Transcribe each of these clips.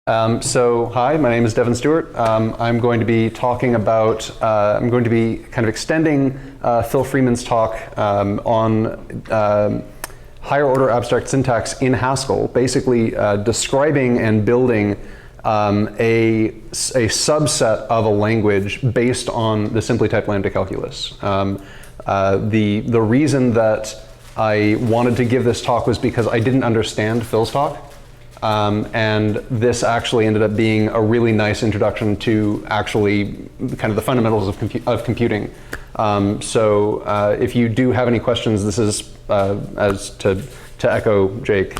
Hi, my name is Devon Stewart. I'm going to be talking about, I'm going to be kind of extending Phil Freeman's talk on higher order abstract syntax in Haskell, basically describing and building a subset of a language based on the simply typed lambda calculus. The reason that I wanted to give this talk was because I didn't understand Phil's talk. And this actually ended up being a really nice introduction to actually kind of the fundamentals of computing. If you do have any questions, this is, as to echo Jake,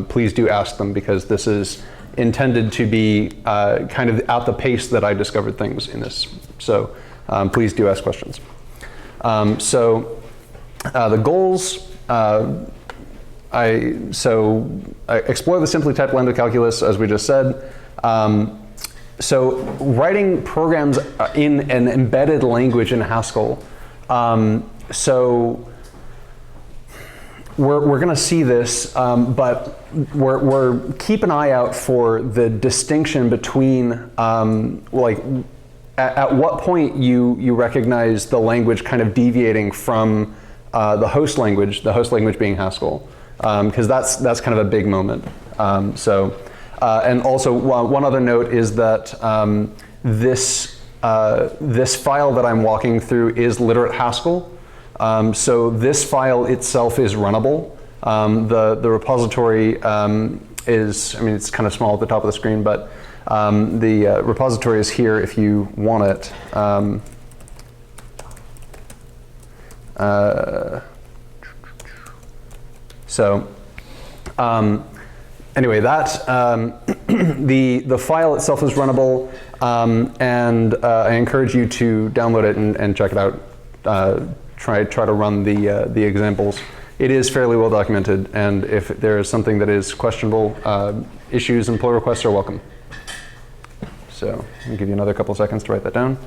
please do ask them, because this is intended to be kind of at the pace that I discovered things in this. So please do ask questions. The goals, I explore the simply typed lambda calculus, as we just said. So writing programs in an embedded language in Haskell. So we're going to see this, but we're keep an eye out for the distinction between like at what point you recognize the language kind of deviating from the host language being Haskell. Because that's kind of a big moment. And also one other note is that this file that I'm walking through is literate Haskell. So this file itself is runnable. The repository is, I mean, it's kind of small at the top of the screen, but the repository is here if you want it. Anyway, that the file itself is runnable, and I encourage you to download it and check it out. Try to run the examples. It is fairly well documented, and if there is something that is questionable, issues and pull requests are welcome. So I'll give you another couple seconds to write that down.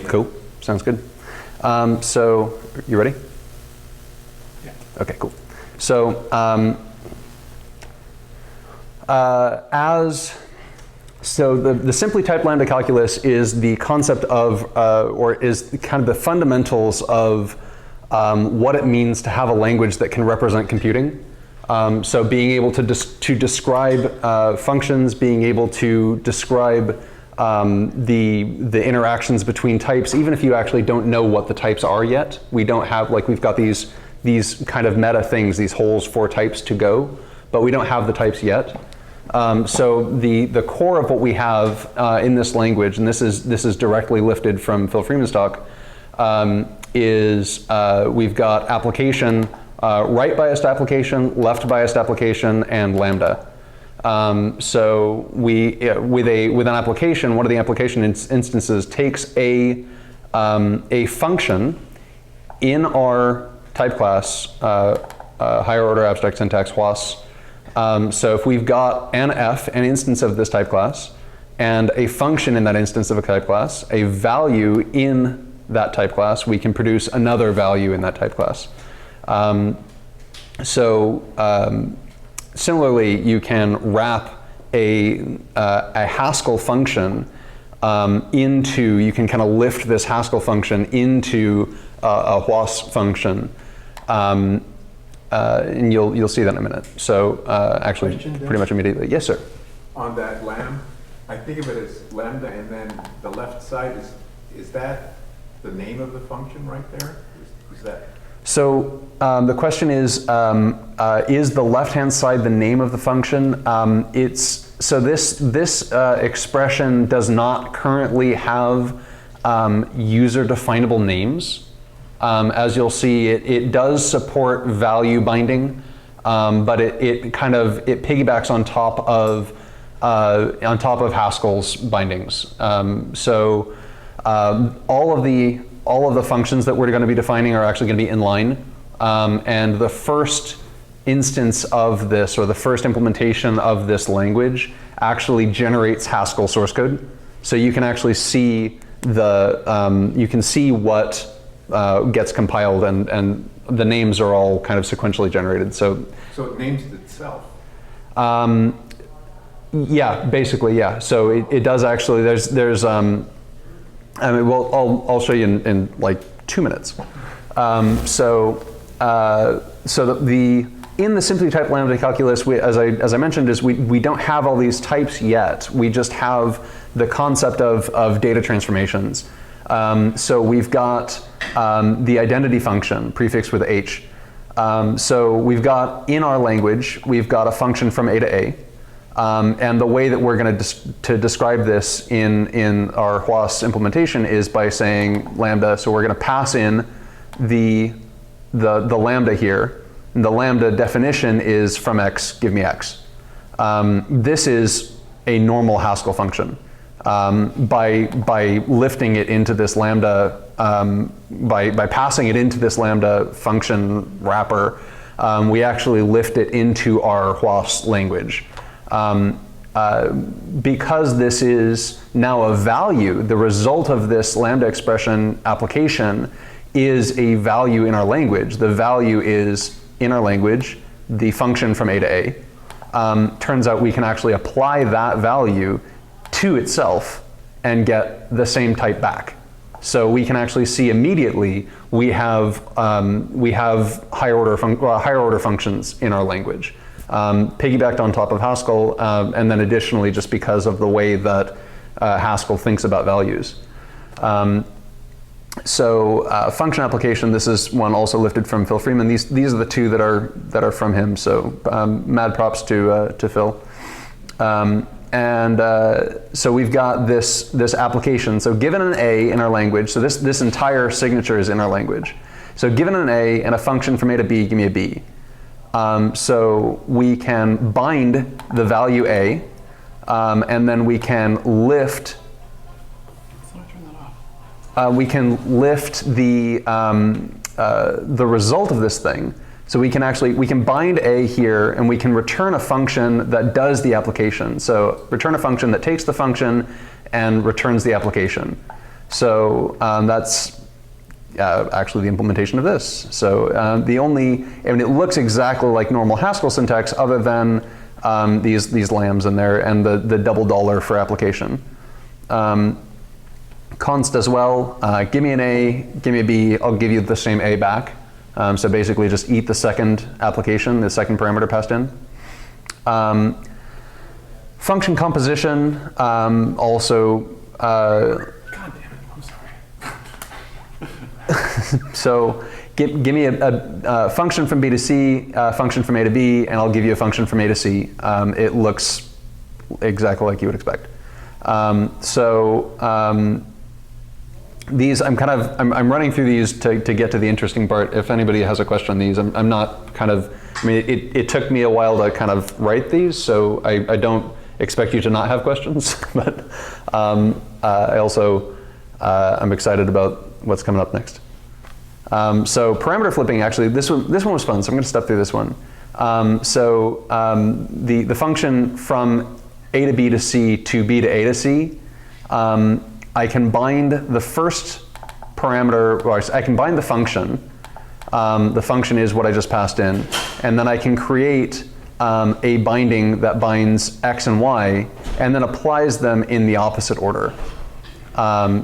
Cool. Sounds good. So, you ready? Yeah. Okay, cool. So, the simply typed lambda calculus is the concept of, or is kind of the fundamentals of what it means to have a language that can represent computing. So, being able to describe functions, being able to describe the interactions between types, even if you actually don't know what the types are yet. We don't have, like, we've got these kind of meta things, these holes for types to go, but we don't have the types yet. So the core of what we have in this language, and this is directly lifted from Phil Freeman's talk, is we've got application, right biased application, left biased application, and lambda. So with an application, one of the application instances takes a function in our type class, higher order abstract syntax HOAS. So if we've got an instance of this type class, and a function in that instance of a type class, a value in that type class, we can produce another value in that type class. Similarly, you can wrap a Haskell function into, you can kind of lift this Haskell function into a HOAS function. And you'll see that in a minute. So actually, pretty much immediately. Yes, sir. On that lamb, I think of it as lambda, and then the left side is that the name of the function right there? Is that? So the question is the left-hand side the name of the function? This expression does not currently have user-definable names. As you'll see, it does support value binding, but it piggybacks on top of Haskell's bindings. All of the functions that we're going to be defining are actually going to be inline, and the first instance of this, or the first implementation of this language, actually generates Haskell source code. So you can actually see what gets compiled, and the names are all kind of sequentially generated. So it names itself. Yeah, basically, yeah. So it does actually. There's I mean, well, I'll show you in like 2 minutes. So in the simply typed lambda calculus, as I mentioned, is we don't have all these types yet. We just have the concept of data transformations. So we've got the identity function prefixed with h. So we've got in our language, we've got a function from a to a. And the way that we're going to describe this in our HOAS implementation is by saying lambda. So we're going to pass in the lambda here. And the lambda definition is from x, give me x. This is a normal Haskell function. By lifting it into this lambda, by passing it into this lambda function wrapper, we actually lift it into our HOAS language. Because this is now a value, the result of this lambda expression application is a value in our language. The value is in our language, the function from a to a. Turns out we can actually apply that value to itself and get the same type back. So we can actually see immediately we have higher order functions in our language. Piggybacked on top of Haskell, and then additionally just because of the way that Haskell thinks about values. Function application, this is one also lifted from Phil Freeman. These are the two that are from him, so mad props to Phil. So we've got this application. So given an A in our language, so this entire signature is in our language. So given an A and a function from A to B, give me a B. So we can bind the value A, and then we can lift. We can lift the result of this thing. So we can bind A here, and we can return a function that does the application. So return a function that takes the function and returns the application. So that's actually the implementation of this. So it looks exactly like normal Haskell syntax, other than these lambs in there and the double dollar for application. Const as well. Give me an A, give me a B. I'll give you the same A back. So basically, just eat the second application, the second parameter passed in. Function composition also. God damn it! I'm sorry. So give me a function from B to C, a function from A to B, and I'll give you a function from A to C. It looks exactly like you would expect. These I'm running through these to get to the interesting part. If anybody has a question on these, I'm not it took me a while to kind of write these, so I don't expect you to not have questions. But I also I'm excited about what's coming up next. So parameter flipping, actually, this one was fun. So I'm going to step through this one. The function from A to B to C to B to A to C. I can bind the first parameter, or I can bind the function. The function is what I just passed in. And then I can create a binding that binds X and Y, and then applies them in the opposite order. I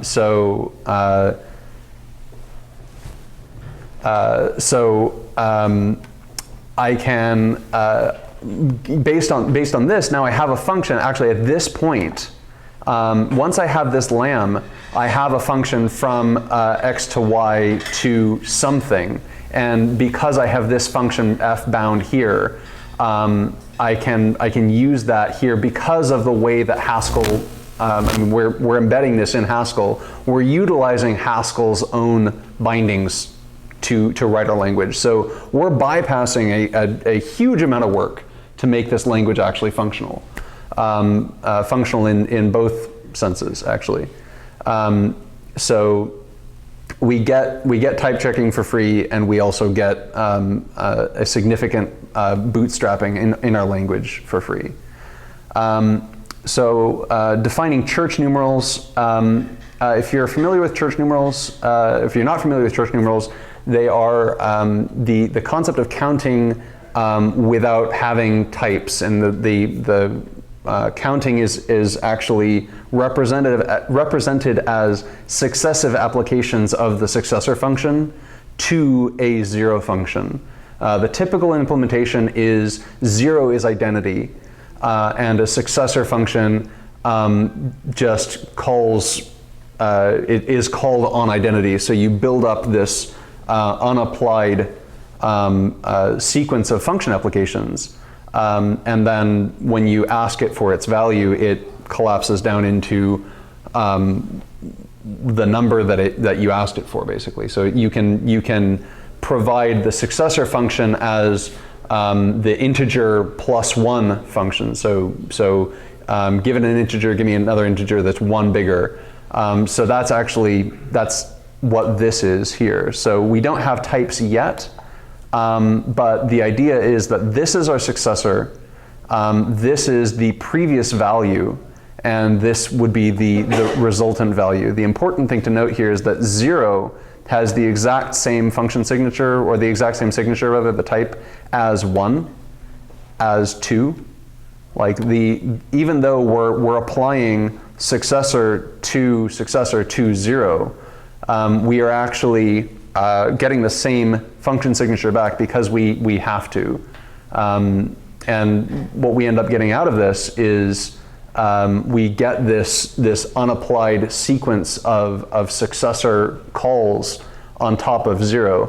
can, based on this, now I have a function actually at this point. Once I have this lamb, I have a function from X to Y to something. And because I have this function f bound here, I can use that here because of the way that Haskell, we're embedding this in Haskell. We're utilizing Haskell's own bindings to write our language. So we're bypassing a huge amount of work to make this language actually functional. Functional in both senses, actually. So we get type checking for free, and we also get a significant bootstrapping in our language for free. Defining church numerals. if you're familiar with church numerals, if you're not familiar with church numerals, they are the concept of counting without having types, and the counting is actually represented as successive applications of the successor function to a zero function. The typical implementation is 0 is identity, and a successor function just calls, it is called on identity. So you build up this unapplied sequence of function applications, and then when you ask it for its value, it collapses down into the number that you asked it for, basically. So you can provide the successor function as the integer +1 function. So given an integer, give me another integer that's 1 bigger. So that's what this is here. So we don't have types yet, but the idea is that this is our successor, this is the previous value, and this would be the resultant value. The important thing to note here is that 0 has the exact same function signature, or the exact same signature, rather, the type, as 1, as 2. Like even though we're applying successor to 0, we are actually getting the same function signature back because we have to. And what we end up getting out of this is we get this unapplied sequence of successor calls on top of 0.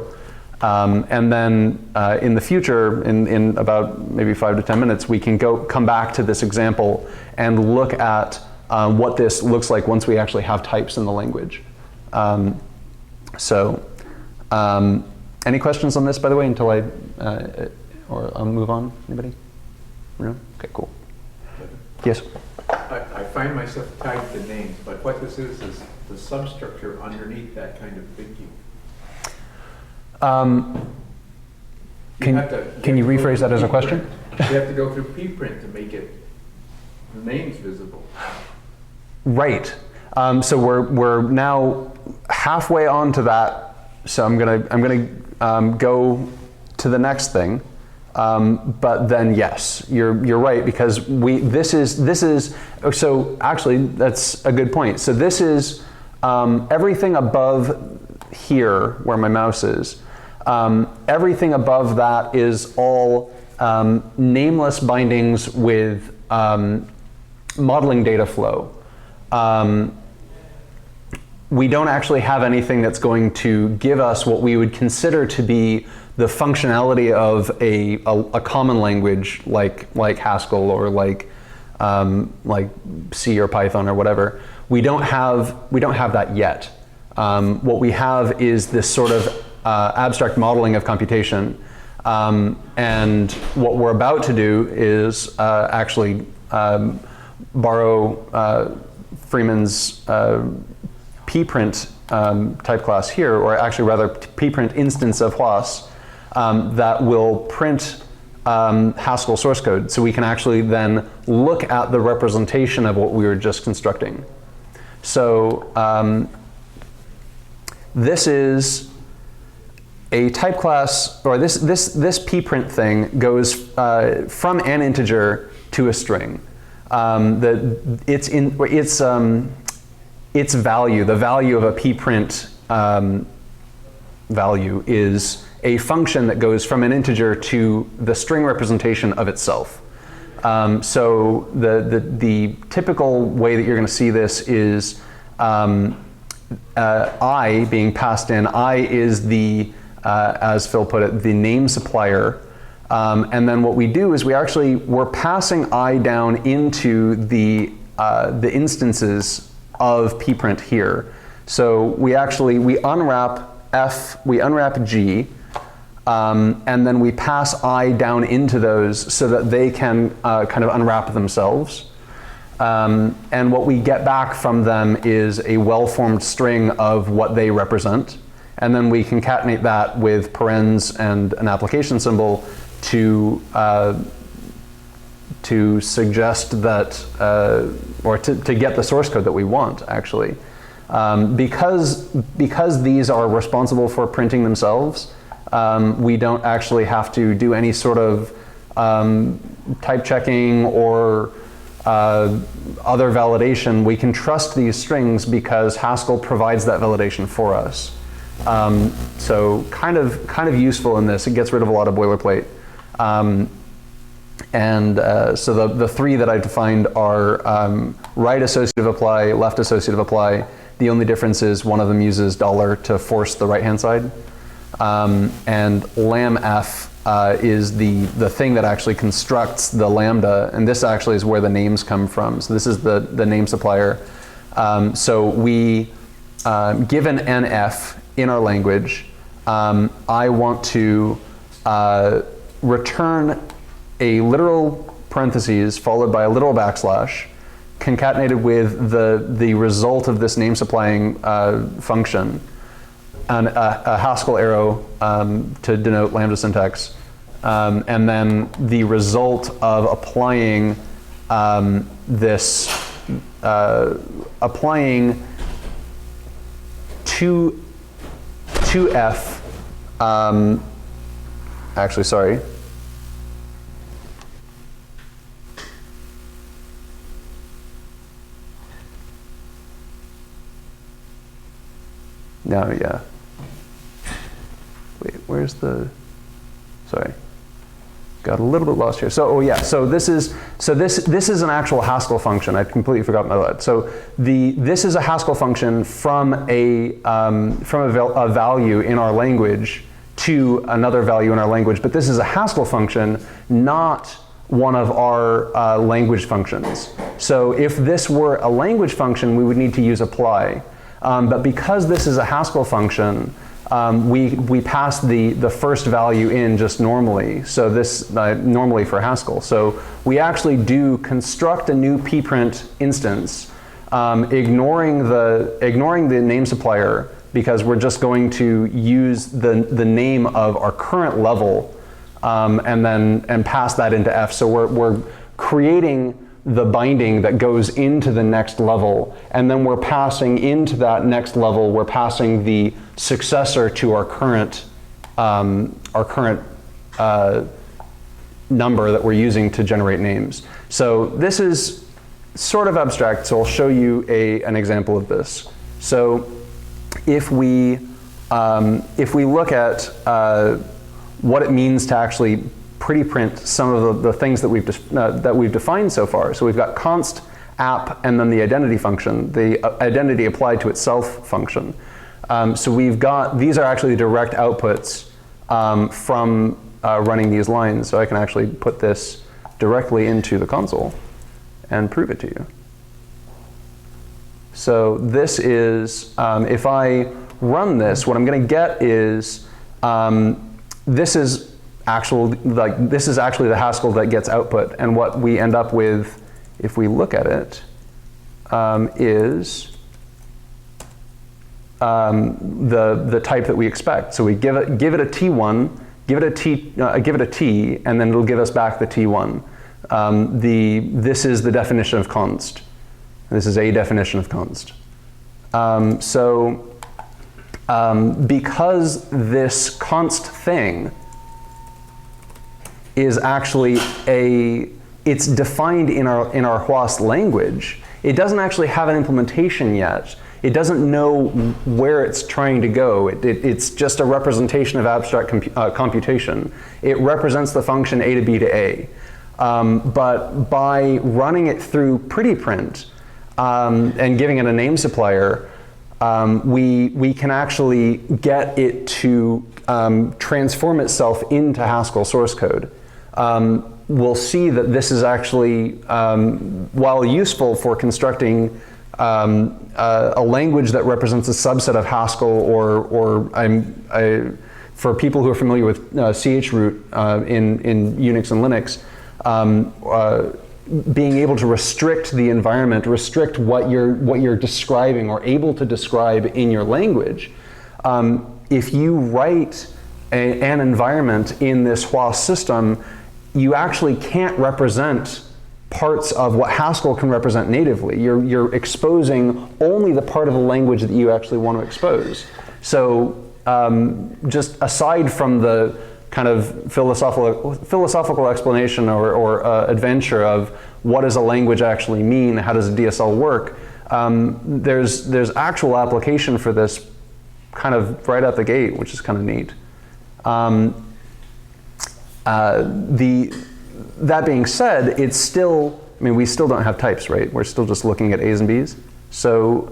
And then in the future, in about maybe 5 to 10 minutes, we can come back to this example and look at what this looks like once we actually have types in the language. Any questions on this, by the way, until or I'll move on? Anybody? No? Okay, cool. Yes? I find myself tied to names, but what this is the substructure underneath that kind of thinking. Can you rephrase that as a question? You have to go through Pprint to make the names visible. Right. So we're now halfway on to that. So I'm gonna go to the next thing. But then yes, you're right, because this is so actually that's a good point. So this is everything above here where my mouse is. Everything above that is all nameless bindings with modeling data flow. We don't actually have anything that's going to give us what we would consider to be the functionality of a common language like Haskell or like C or Python or whatever. We don't have that yet. What we have is this sort of abstract modeling of computation, and what we're about to do is actually borrow Freeman's Pprint type class here, or actually rather Pprint instance of HOAS, that will print Haskell source code, so we can actually then look at the representation of what we were just constructing. So this is a type class, or this Pprint thing goes from an integer to a string. Its value, the value of a Pprint value, is a function that goes from an integer to the string representation of itself. So the typical way that you're going to see this is I being passed in. I is the, as Phil put it, the name supplier. And then what we do is we're passing I down into the instances of Pprint here. So we unwrap F, we unwrap G, and then we pass I down into those so that they can kind of unwrap themselves. And what we get back from them is a well-formed string of what they represent. And then we concatenate that with parens and an application symbol to suggest that, or to get the source code that we want, actually. Because these are responsible for printing themselves, we don't actually have to do any sort of type checking or other validation. We can trust these strings because Haskell provides that validation for us. So kind of useful in this. It gets rid of a lot of boilerplate. So the three that I defined are right associative apply, left associative apply. The only difference is one of them uses $ to force the right-hand side. And lamf is the thing that actually constructs the lambda, and this actually is where the names come from. So this is the name supplier. So we, given nf in our language, I want to return a literal parentheses followed by a literal backslash concatenated with the result of this name supplying function, and a Haskell arrow to denote lambda syntax, and then the result of applying applying to f, actually, sorry. No, yeah. Wait, where's the? Sorry, got a little bit lost here. So, oh yeah. So this is an actual Haskell function. I completely forgot about that. So this is a Haskell function from a value in our language to another value in our language. But this is a Haskell function, not one of our language functions. So if this were a language function, we would need to use apply. But because this is a Haskell function, we pass the first value in just normally. So this normally for Haskell. So we actually do construct a new pprint instance, ignoring the name supplier, because we're just going to use the name of our current level and pass that into f. So we're creating the binding that goes into the next level, and then we're passing into that next level, we're passing the successor to our current number that we're using to generate names. So this is sort of abstract, so I'll show you an example of this. So if we look at what it means to actually print some of the things that we've defined so far. So we've got const app and then the identity function, the identity applied to itself function. So we've got, these are actually direct outputs from running these lines. So I can actually put this directly into the console and prove it to you. So this is, if I run this, what I'm going to get is, this is actually the Haskell that gets output, and what we end up with, if we look at it, is the type that we expect. So we give it a T1, give it a T, and then it'll give us back the T1. This is the definition of const. This is a definition of const. Because this const thing is actually it's defined in our HOAS language. It doesn't actually have an implementation yet. It doesn't know where it's trying to go. It's just a representation of abstract computation. It represents the function a to b to a. But by running it through Pprint and giving it a name supplier, we can actually get it to transform itself into Haskell source code. We'll see that this is actually, while useful for constructing a language that represents a subset of Haskell, or for people who are familiar with chroot in Unix and Linux, being able to restrict the environment, restrict what you're describing or able to describe in your language. If you write an environment in this HOAS system, you actually can't represent parts of what Haskell can represent natively. You're exposing only the part of the language that you actually want to expose. So just aside from the kind of philosophical explanation or adventure of what does a language actually mean, how does a DSL work, there's actual application for this kind of right out the gate, which is kind of neat. That being said, it's still, I mean, we still don't have types, right? We're still just looking at A's and B's. So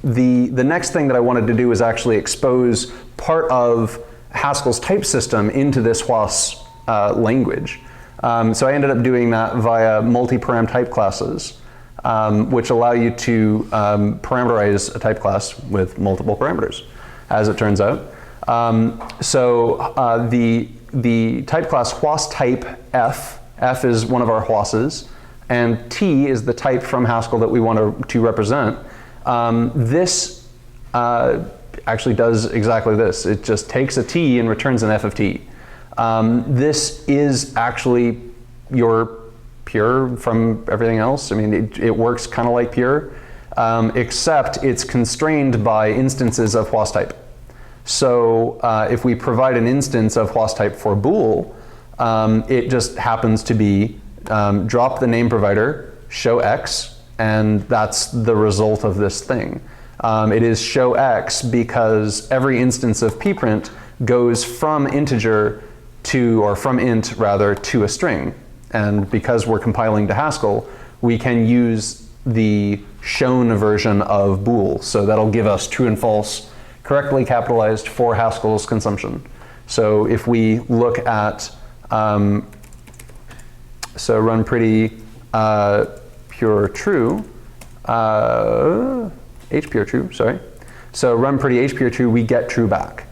the next thing that I wanted to do is actually expose part of Haskell's type system into this HOAS language. So I ended up doing that via multi-param type classes, which allow you to parameterize a type class with multiple parameters, as it turns out. The type class HOAS type F is one of our HOASes, and T is the type from Haskell that we want to represent. This actually does exactly this. It just takes a T and returns an F of T. This is actually your pure from everything else. I mean, it works kind of like pure, except it's constrained by instances of HOAS type. So if we provide an instance of HOAS type for bool, it just happens to be drop the name provider, show X, and that's the result of this thing. It is show X because every instance of pprint goes from integer to, or from int rather, to a string. And because we're compiling to Haskell, we can use the shown version of bool. So that'll give us true and false correctly capitalized for Haskell's consumption. So if we look at, so run pretty pure true, h pure true, sorry. So run pretty h pure true, we get true back.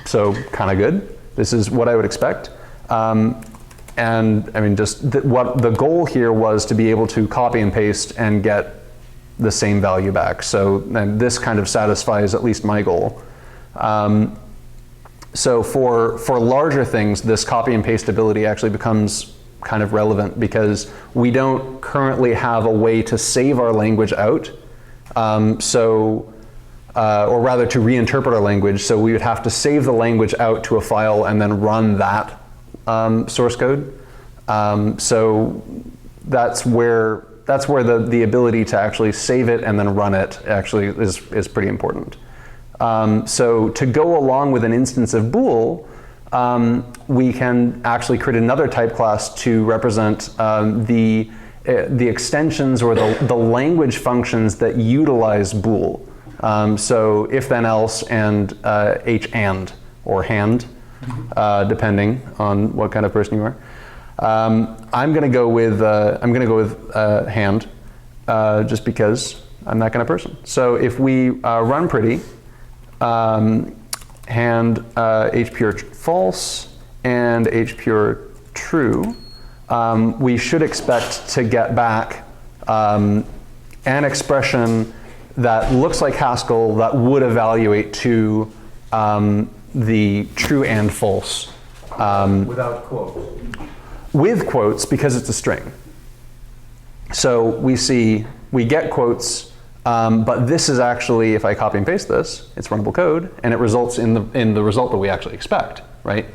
So kind of good. This is what I would expect. And I mean, just what the goal here was to be able to copy and paste and get the same value back. So and this kind of satisfies at least my goal. So for larger things, this copy and paste ability actually becomes kind of relevant because we don't currently have a way to save our language out. Or rather to reinterpret our language. So we would have to save the language out to a file and then run that source code. So that's where the ability to actually save it and then run it actually is pretty important. So to go along with an instance of bool, we can actually create another type class to represent the extensions or the language functions that utilize bool. So if then else and h and or hand, depending on what kind of person you are. I'm going to go with hand, just because I'm that kind of person. So if we run pretty, hand h pure false and h pure true, we should expect to get back an expression that looks like Haskell that would evaluate to the true and false. Without quotes. With quotes, because it's a string. So we get quotes, but this is actually, if I copy and paste this, it's runnable code, and it results in the result that we actually expect, right?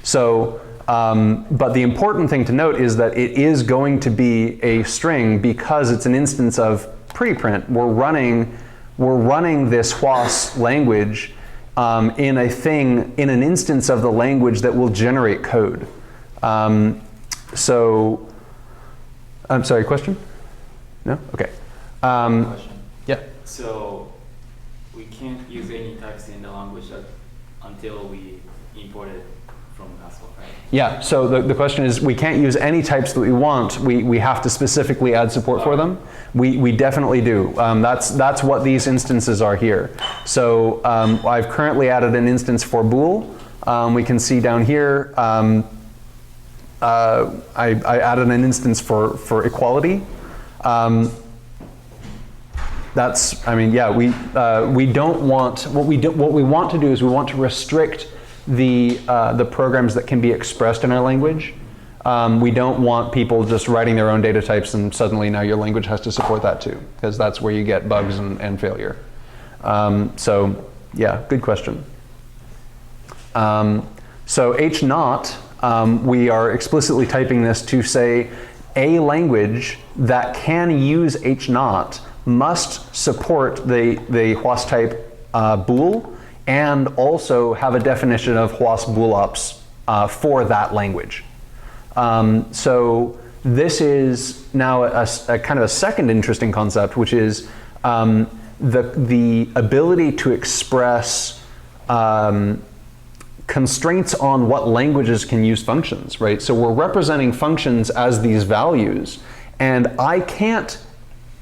So, but the important thing to note is that it is going to be a string because it's an instance of preprint. We're running this HOAS language in an instance of the language that will generate code. So, I'm sorry, question? No? Okay. Question. Yeah. So we can't use any types in the language until we import it from Haskell, right? Yeah, so the question is, we can't use any types that we want. We have to specifically add support for them. We definitely do. That's what these instances are here. So I've currently added an instance for bool. We can see down here, I added an instance for equality. That's, I mean, yeah, we don't want, what we want to do is we want to restrict the programs that can be expressed in our language. We don't want people just writing their own data types and suddenly now your language has to support that too, because that's where you get bugs and failure. So yeah, good question. So H naught, we are explicitly typing this to say a language that can use H naught must support the HOAS type bool and also have a definition of HOAS booleps for that language. So this is now a kind of a second interesting concept, which is the ability to express constraints on what languages can use functions, right? So we're representing functions as these values, and I can't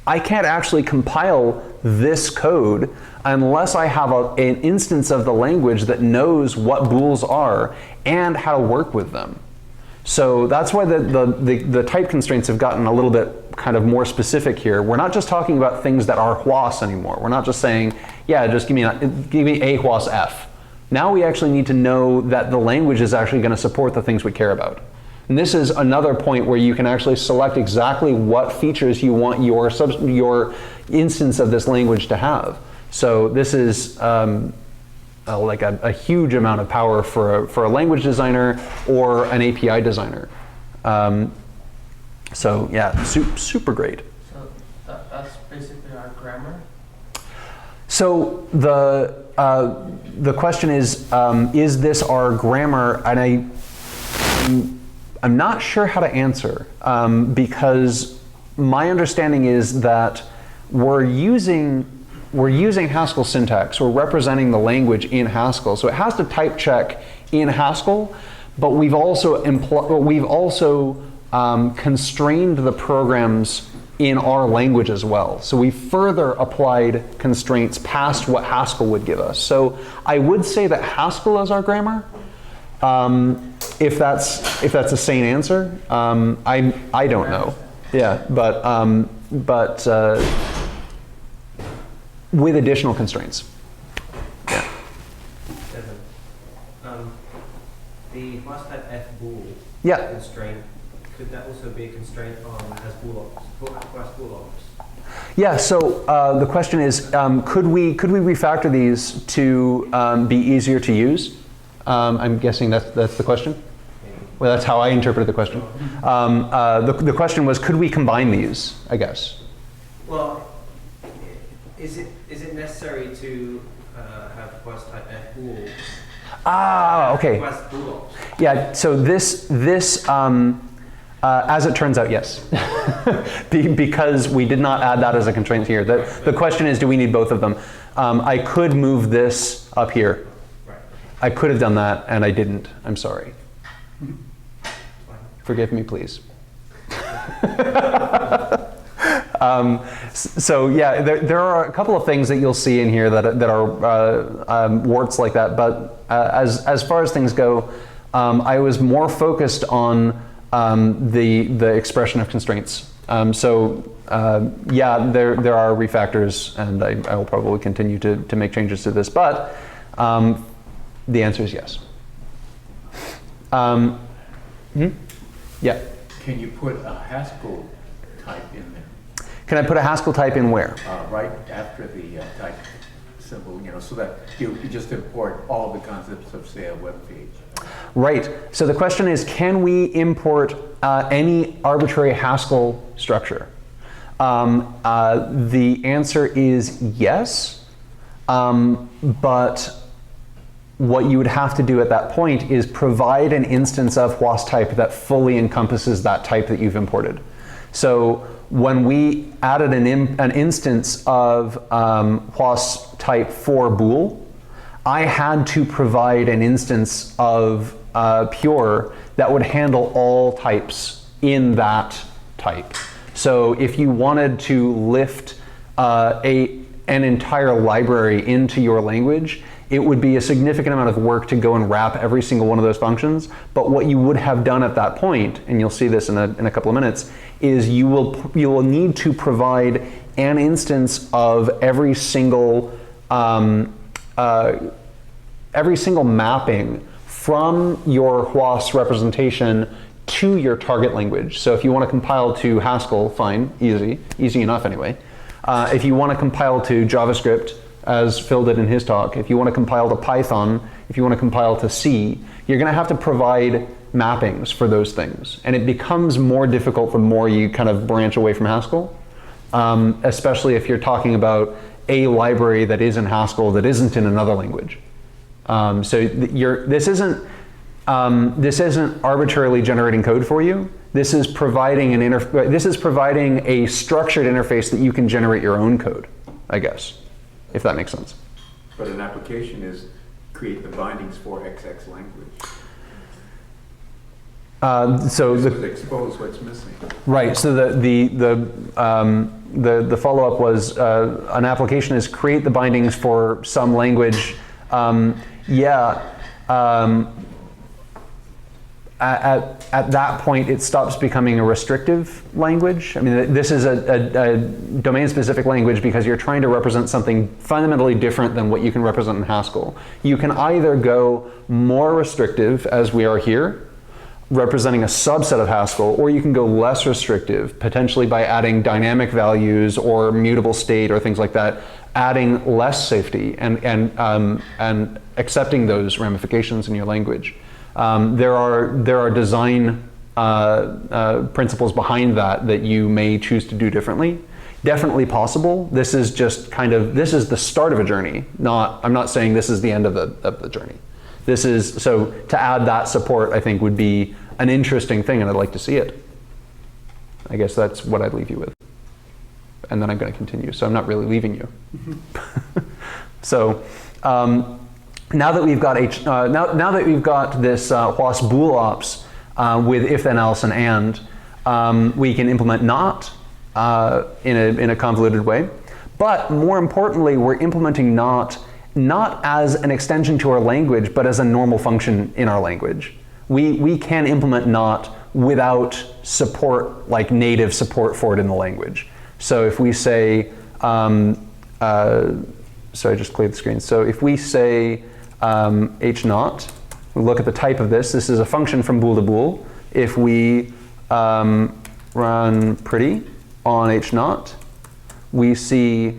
actually compile this code unless I have an instance of the language that knows what bools are and how to work with them. So that's why the type constraints have gotten a little bit kind of more specific here. We're not just talking about things that are HOAS anymore. We're not just saying, yeah, just give me a HOAS F. Now we actually need to know that the language is actually going to support the things we care about. And this is another point where you can actually select exactly what features you want your instance of this language to have. So this is like a huge amount of power for a language designer or an API designer. So yeah, super great. So that's basically our grammar? So the question is this our grammar? And I'm not sure how to answer because my understanding is that we're using Haskell syntax. We're representing the language in Haskell, so it has to type check in Haskell. But we've also constrained the programs in our language as well. So we further applied constraints past what Haskell would give us. So I would say that Haskell is our grammar. If that's a sane answer, I don't know. Yeah, but with additional constraints. Yeah. Devon, the HOAS type F bool constraint, could that also be a constraint on HOAS booleps? Yeah. So the question is, could we refactor these to be easier to use? I'm guessing that's the question. Well, that's how I interpreted the question. The question was, could we combine these? I guess. Well, is it necessary to have HOAS type F bool? Ah, okay. HOAS booleps? Yeah. So this as it turns out, yes, because we did not add that as a constraint here. The question is, do we need both of them? I could move this up here. Right. I could have done that, and I didn't. I'm sorry. Forgive me, please. So yeah, there are a couple of things that you'll see in here that are warts like that. But as far as things go, I was more focused on the expression of constraints. Yeah, there are refactors, and I will probably continue to make changes to this. But the answer is yes. Yeah. Can you put a Haskell type in there? Can I put a Haskell type in where? Right after the type symbol, so that you just import all the concepts of, say, a web page. Right. So the question is, can we import any arbitrary Haskell structure? The answer is yes, but what you would have to do at that point is provide an instance of HOAS type that fully encompasses that type that you've imported. So when we added an instance of HOAS type for bool, I had to provide an instance of pure that would handle all types in that type. So if you wanted to lift an entire library into your language, it would be a significant amount of work to go and wrap every single one of those functions. But what you would have done at that point, and you'll see this in a couple of minutes, is you will need to provide an instance of every single mapping from your HOAS representation to your target language. So if you want to compile to Haskell, fine, easy enough anyway. If you want to compile to JavaScript, as Phil did in his talk, if you want to compile to Python, if you want to compile to C, you're going to have to provide mappings for those things. And it becomes more difficult the more you kind of branch away from Haskell, especially if you're talking about a library that is in Haskell that isn't in another language. This isn't arbitrarily generating code for you. This is providing a structured interface that you can generate your own code, I guess, if that makes sense. But an application is create the bindings for XX language. Expose what's missing. Right. So the follow-up was an application is create the bindings for some language. At that point, it stops becoming a restrictive language. I mean, this is a domain-specific language because you're trying to represent something fundamentally different than what you can represent in Haskell. You can either go more restrictive, as we are here, representing a subset of Haskell, or you can go less restrictive, potentially by adding dynamic values or mutable state or things like that, adding less safety and accepting those ramifications in your language. There are design principles behind that you may choose to do differently. Definitely possible. This is just this is the start of a journey. I'm not saying this is the end of the journey. So to add that support, I think, would be an interesting thing, and I'd like to see it. I guess that's what I'd leave you with. And then I'm going to continue, so I'm not really leaving you. So now that we've got this HOAS bool ops with if, then, else, and, we can implement not in a convoluted way. But more importantly, we're implementing not as an extension to our language, but as a normal function in our language. We can implement not without support, like native support for it in the language. So if we say, sorry, I just cleared the screen. So if we say h naught, we look at the type of this. This is a function from bool to bool. If we run pretty on h naught, we see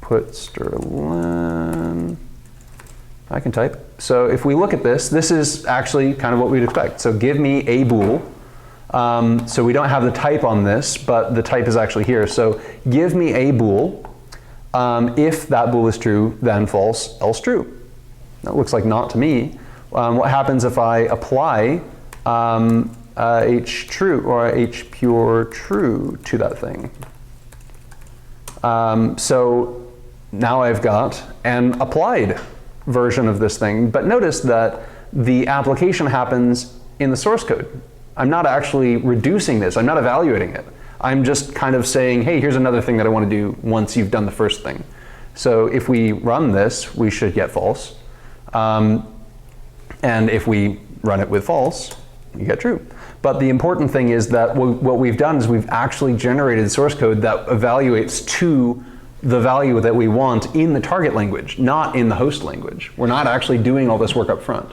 put Sterling. I can type. So if we look at this, this is actually kind of what we'd expect. So give me a bool. So we don't have the type on this, but the type is actually here. So give me a bool. If that bool is true, then false, else true. That looks like not to me. What happens if I apply h true or h pure true to that thing? So now I've got an applied version of this thing, but notice that the application happens in the source code. I'm not actually reducing this. I'm not evaluating it. I'm just kind of saying, hey, here's another thing that I want to do once you've done the first thing. So if we run this, we should get false. And if we run it with false, you get true. But the important thing is that what we've done is we've actually generated source code that evaluates to the value that we want in the target language, not in the host language. We're not actually doing all this work up front.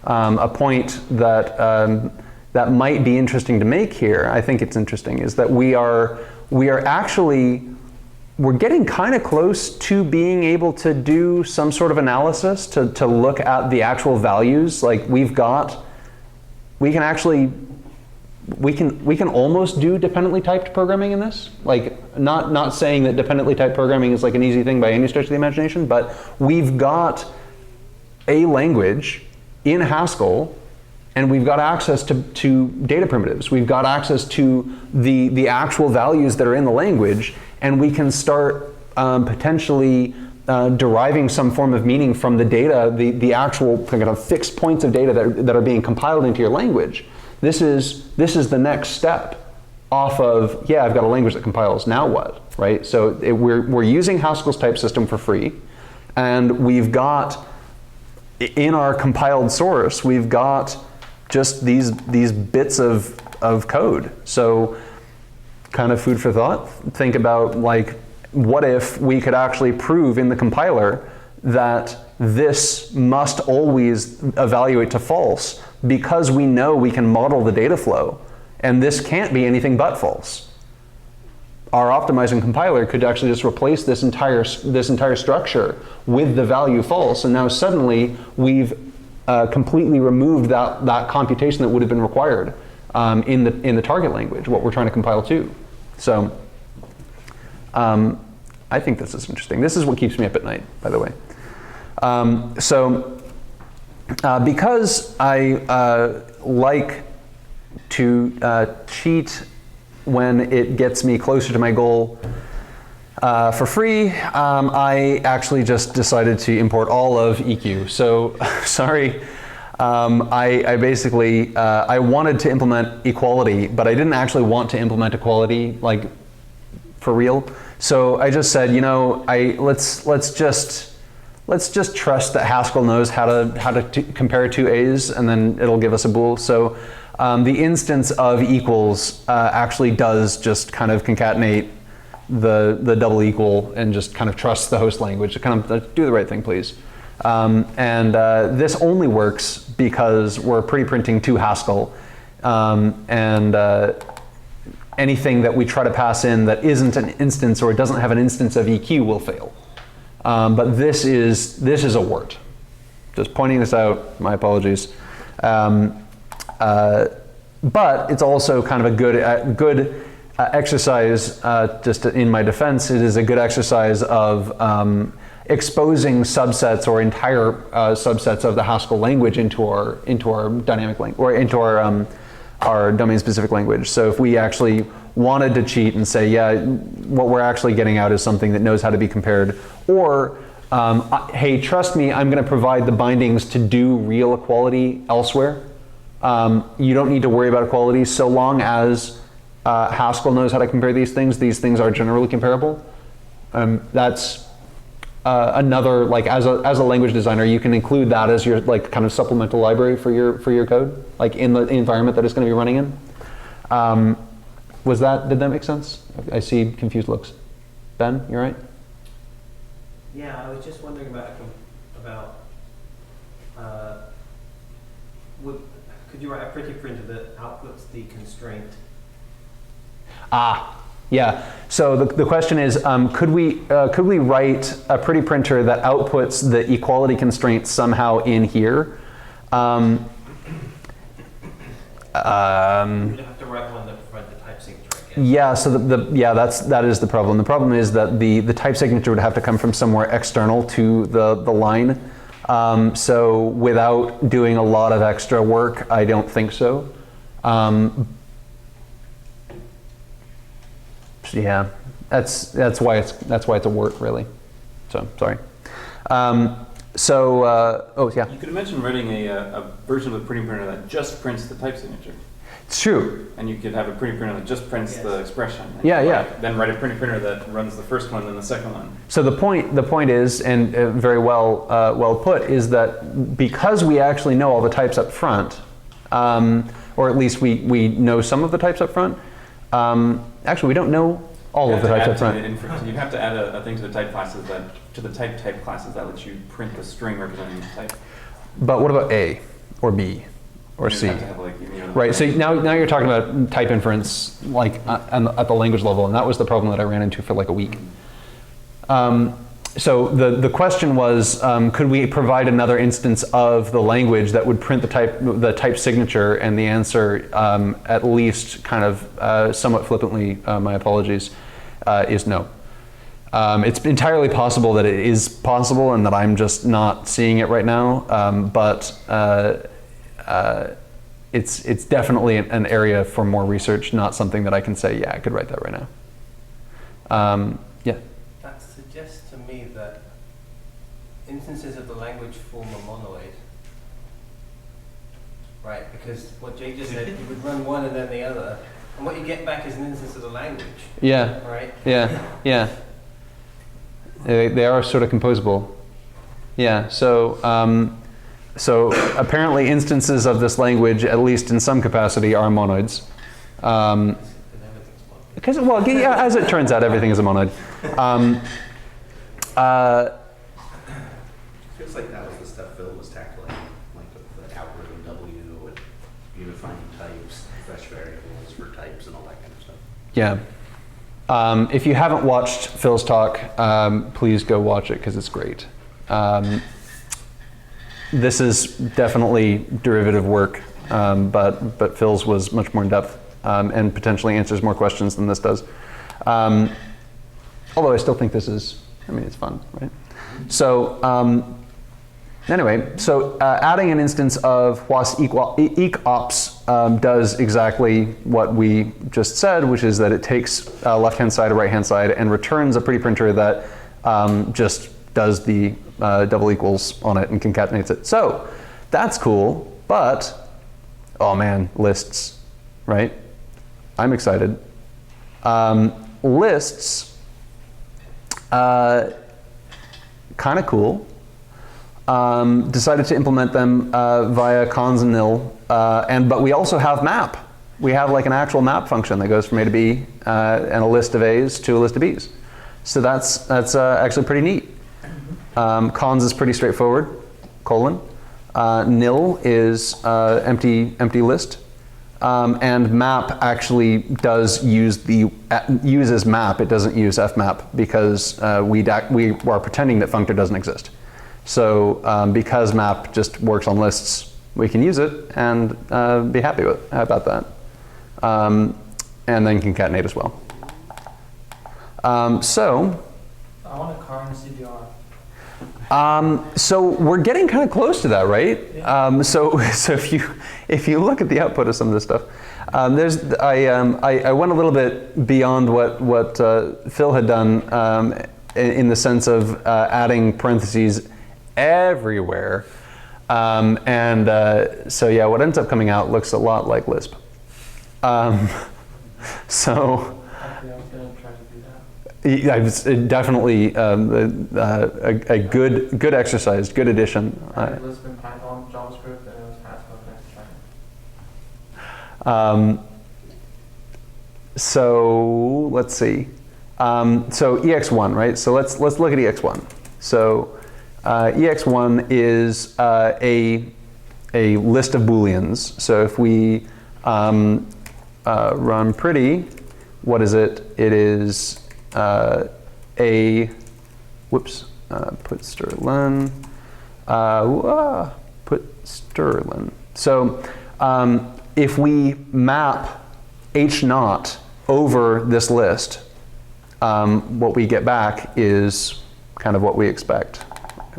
A point that that might be interesting to make here, I think it's interesting, is that we're getting kind of close to being able to do some sort of analysis to look at the actual values. Like we can almost do dependently typed programming in this. Like not saying that dependently typed programming is like an easy thing by any stretch of the imagination, but we've got a language in Haskell, and we've got access to data primitives. We've got access to the actual values that are in the language, and we can start potentially deriving some form of meaning from the data, the actual kind of fixed points of data that are being compiled into your language. This is the next step off of, yeah, I've got a language that compiles, now what, right? So we're using Haskell's type system for free, and we've got, in our compiled source, we've got just these bits of code. So kind of food for thought. Think about, like, what if we could actually prove in the compiler that this must always evaluate to false because we know we can model the data flow, and this can't be anything but false. Our optimizing compiler could actually just replace this entire structure with the value false, and now suddenly we've completely removed that computation that would have been required in the target language, what we're trying to compile to. So I think this is interesting. This is what keeps me up at night, by the way. Because I like to cheat when it gets me closer to my goal for free, I actually just decided to import all of EQ. So sorry, I basically, I wanted to implement equality, but I didn't actually want to implement equality like for real. So I just said, you know, let's just trust that Haskell knows how to compare two A's, and then it'll give us a bool. So the instance of equals actually does just kind of concatenate the double equal and just kind of trust the host language to kind of do the right thing, please. This only works because we're pre-printing to Haskell, anything that we try to pass in that isn't an instance or doesn't have an instance of EQ will fail. But this is a wart. Just pointing this out, my apologies. But it's also kind of a good exercise, just in my defense, it is a good exercise of exposing subsets or entire subsets of the Haskell language into our dynamic language, or into our domain-specific language. So if we actually wanted to cheat and say, yeah, what we're actually getting out is something that knows how to be compared, or hey, trust me, I'm going to provide the bindings to do real equality elsewhere. You don't need to worry about equality so long as Haskell knows how to compare these things. These things are generally comparable. That's another, like, as a language designer, you can include that as your like kind of supplemental library for your code, like in the environment that it's going to be running in. Did that make sense? I see confused looks. Ben, you all right? Yeah, I was just wondering could you write a pretty printer that outputs the constraint? Yeah. So the question is, could we write a pretty printer that outputs the equality constraint somehow in here? You'd have to write one that provides the type signature, I guess. Yeah. So that is the problem. The problem is that the type signature would have to come from somewhere external to the line. So without doing a lot of extra work, I don't think so. Yeah, that's why it's a wart, really. So sorry. Oh yeah. You could imagine writing a version of the printing printer that just prints the type signature. It's true. And you could have a printing printer that just prints the expression. Yeah. Then write a printing printer that runs the first one, then the second one. So the point is, and very well put, is that because we actually know all the types up front, or at least we know some of the types up front. Actually, we don't know all of the types up front. You'd have to add a thing to the type classes to the type classes that lets you print the string representing the type. But what about A or B or C? Have to have, like, right. So now you're talking about type inference, like at the language level, and that was the problem that I ran into for like a week. So the question was, could we provide another instance of the language that would print the type signature? And the answer, at least kind of somewhat flippantly, my apologies, is no. It's entirely possible that it is possible and that I'm just not seeing it right now, but it's definitely an area for more research, not something that I can say, yeah, I could write that right now. Yeah. That suggests to me that instances of the language form a monoid, right? Because what Jay just said, you would run one and then the other, and what you get back is an instance of the language. Yeah. Right? Yeah. They are sort of composable. Yeah. So apparently instances of this language, at least in some capacity, are monoids. Because, well, yeah, as it turns out, everything is a monoid. Feels like that was the stuff Phil was tackling, like with the algorithm W and unifying types, fresh variables for types and all that kind of stuff. Yeah. If you haven't watched Phil's talk, please go watch it because it's great. This is definitely derivative work, but Phil's was much more in depth and potentially answers more questions than this does. Although I still think this is, I mean, it's fun, right? So anyway, so adding an instance of HOAS eqops does exactly what we just said, which is that it takes left-hand side or right-hand side and returns a pretty printer that just does the double equals on it and concatenates it. So that's cool, but oh man, lists, right? I'm excited. Lists, kind of cool. Decided to implement them via cons and nil, but we also have map. We have like an actual map function that goes from A to B and a list of A's to a list of B's. So that's actually pretty neat. Cons is pretty straightforward, colon. Nil is empty list. And map actually does uses map. It doesn't use fmap because we are pretending that functor doesn't exist. So because map just works on lists, we can use it and be happy about that. And then concatenate as well. So I want a car in CDR. So we're getting kind of close to that, right? Yeah. So if you look at the output of some of this stuff, I went a little bit beyond what Phil had done in the sense of adding parentheses everywhere, so yeah, what ends up coming out looks a lot like Lisp. So. Okay, I was gonna try to do that. Yeah, it's definitely a good exercise, good addition. Lisp and Python, JavaScript, and it was Haskell next time. So let's see. So ex1, right? So let's look at ex1. So ex1 is a list of booleans. So if we run pretty, what is it? It is put sterlen, put sterlen. So if we map h naught over this list, what we get back is kind of what we expect,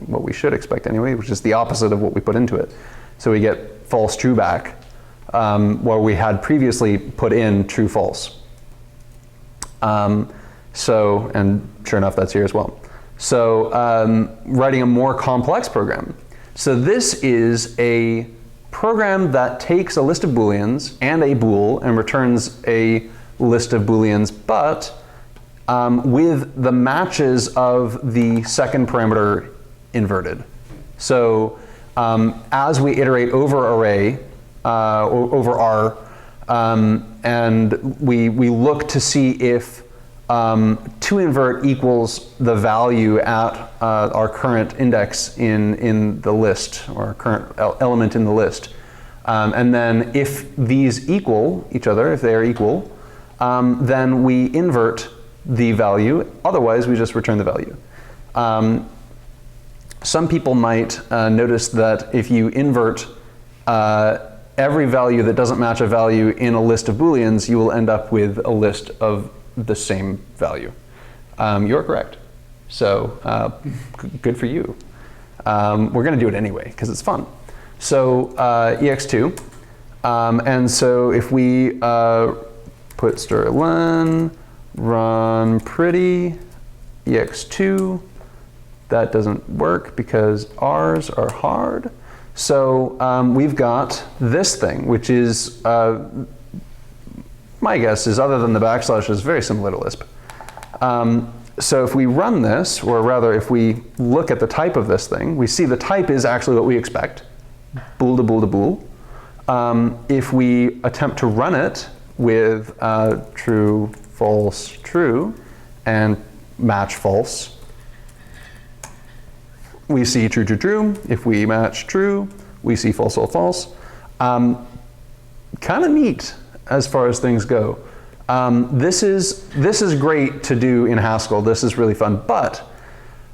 what we should expect anyway, which is the opposite of what we put into it. So we get false true back, where we had previously put in true false. So, and sure enough, that's here as well. So writing a more complex program. So this is a program that takes a list of booleans and a bool and returns a list of booleans, but with the matches of the second parameter inverted. So as we iterate over array, over R, and we look to see if to invert equals the value at our current index in the list, or current element in the list. And then if these equal each other, if they are equal, then we invert the value. Otherwise, we just return the value. Some people might notice that if you invert every value that doesn't match a value in a list of booleans, you will end up with a list of the same value. You're correct. So good for you. We're going to do it anyway because it's fun. So ex2, and so if we put sterlen, run pretty, ex2, that doesn't work because R's are hard. So we've got this thing, which is, my guess is, other than the backslash, is very similar to Lisp. So if we run this, or rather if we look at the type of this thing, we see the type is actually what we expect, bool to bool to bool. If we attempt to run it with true, false, true, and match false, we see true, true, true. If we match true, we see false, false, false. Kind of neat as far as things go. This is great to do in Haskell. This is really fun, but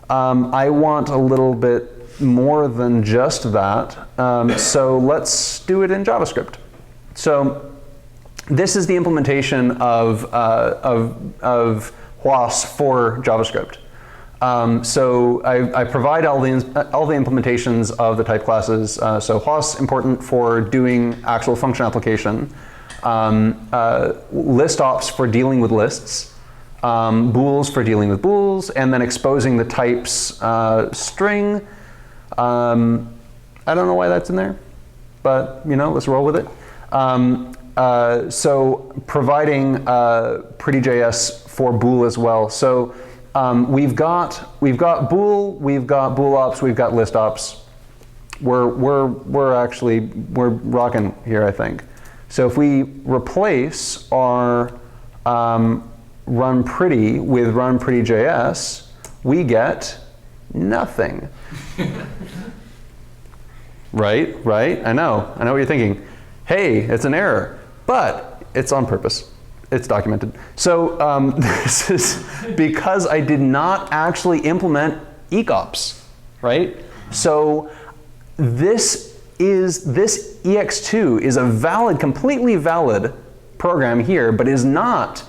I want a little bit more than just that. So let's do it in JavaScript. So this is the implementation of HOAS for JavaScript. So I provide all the implementations of the type classes. So HOAS important for doing actual function application. List ops for dealing with lists. Bools for dealing with bools, and then exposing the types string. I don't know why that's in there, but let's roll with it. So providing pretty.js for bool as well. So we've got bool, we've got bool ops, we've got list ops. We're rocking here, I think. So if we replace our run pretty with run pretty.js, we get nothing. Right? I know what you're thinking. Hey, it's an error, but it's on purpose. It's documented. So this is because I did not actually implement ecops, right? So this ex2 is a valid, completely valid program here, but is not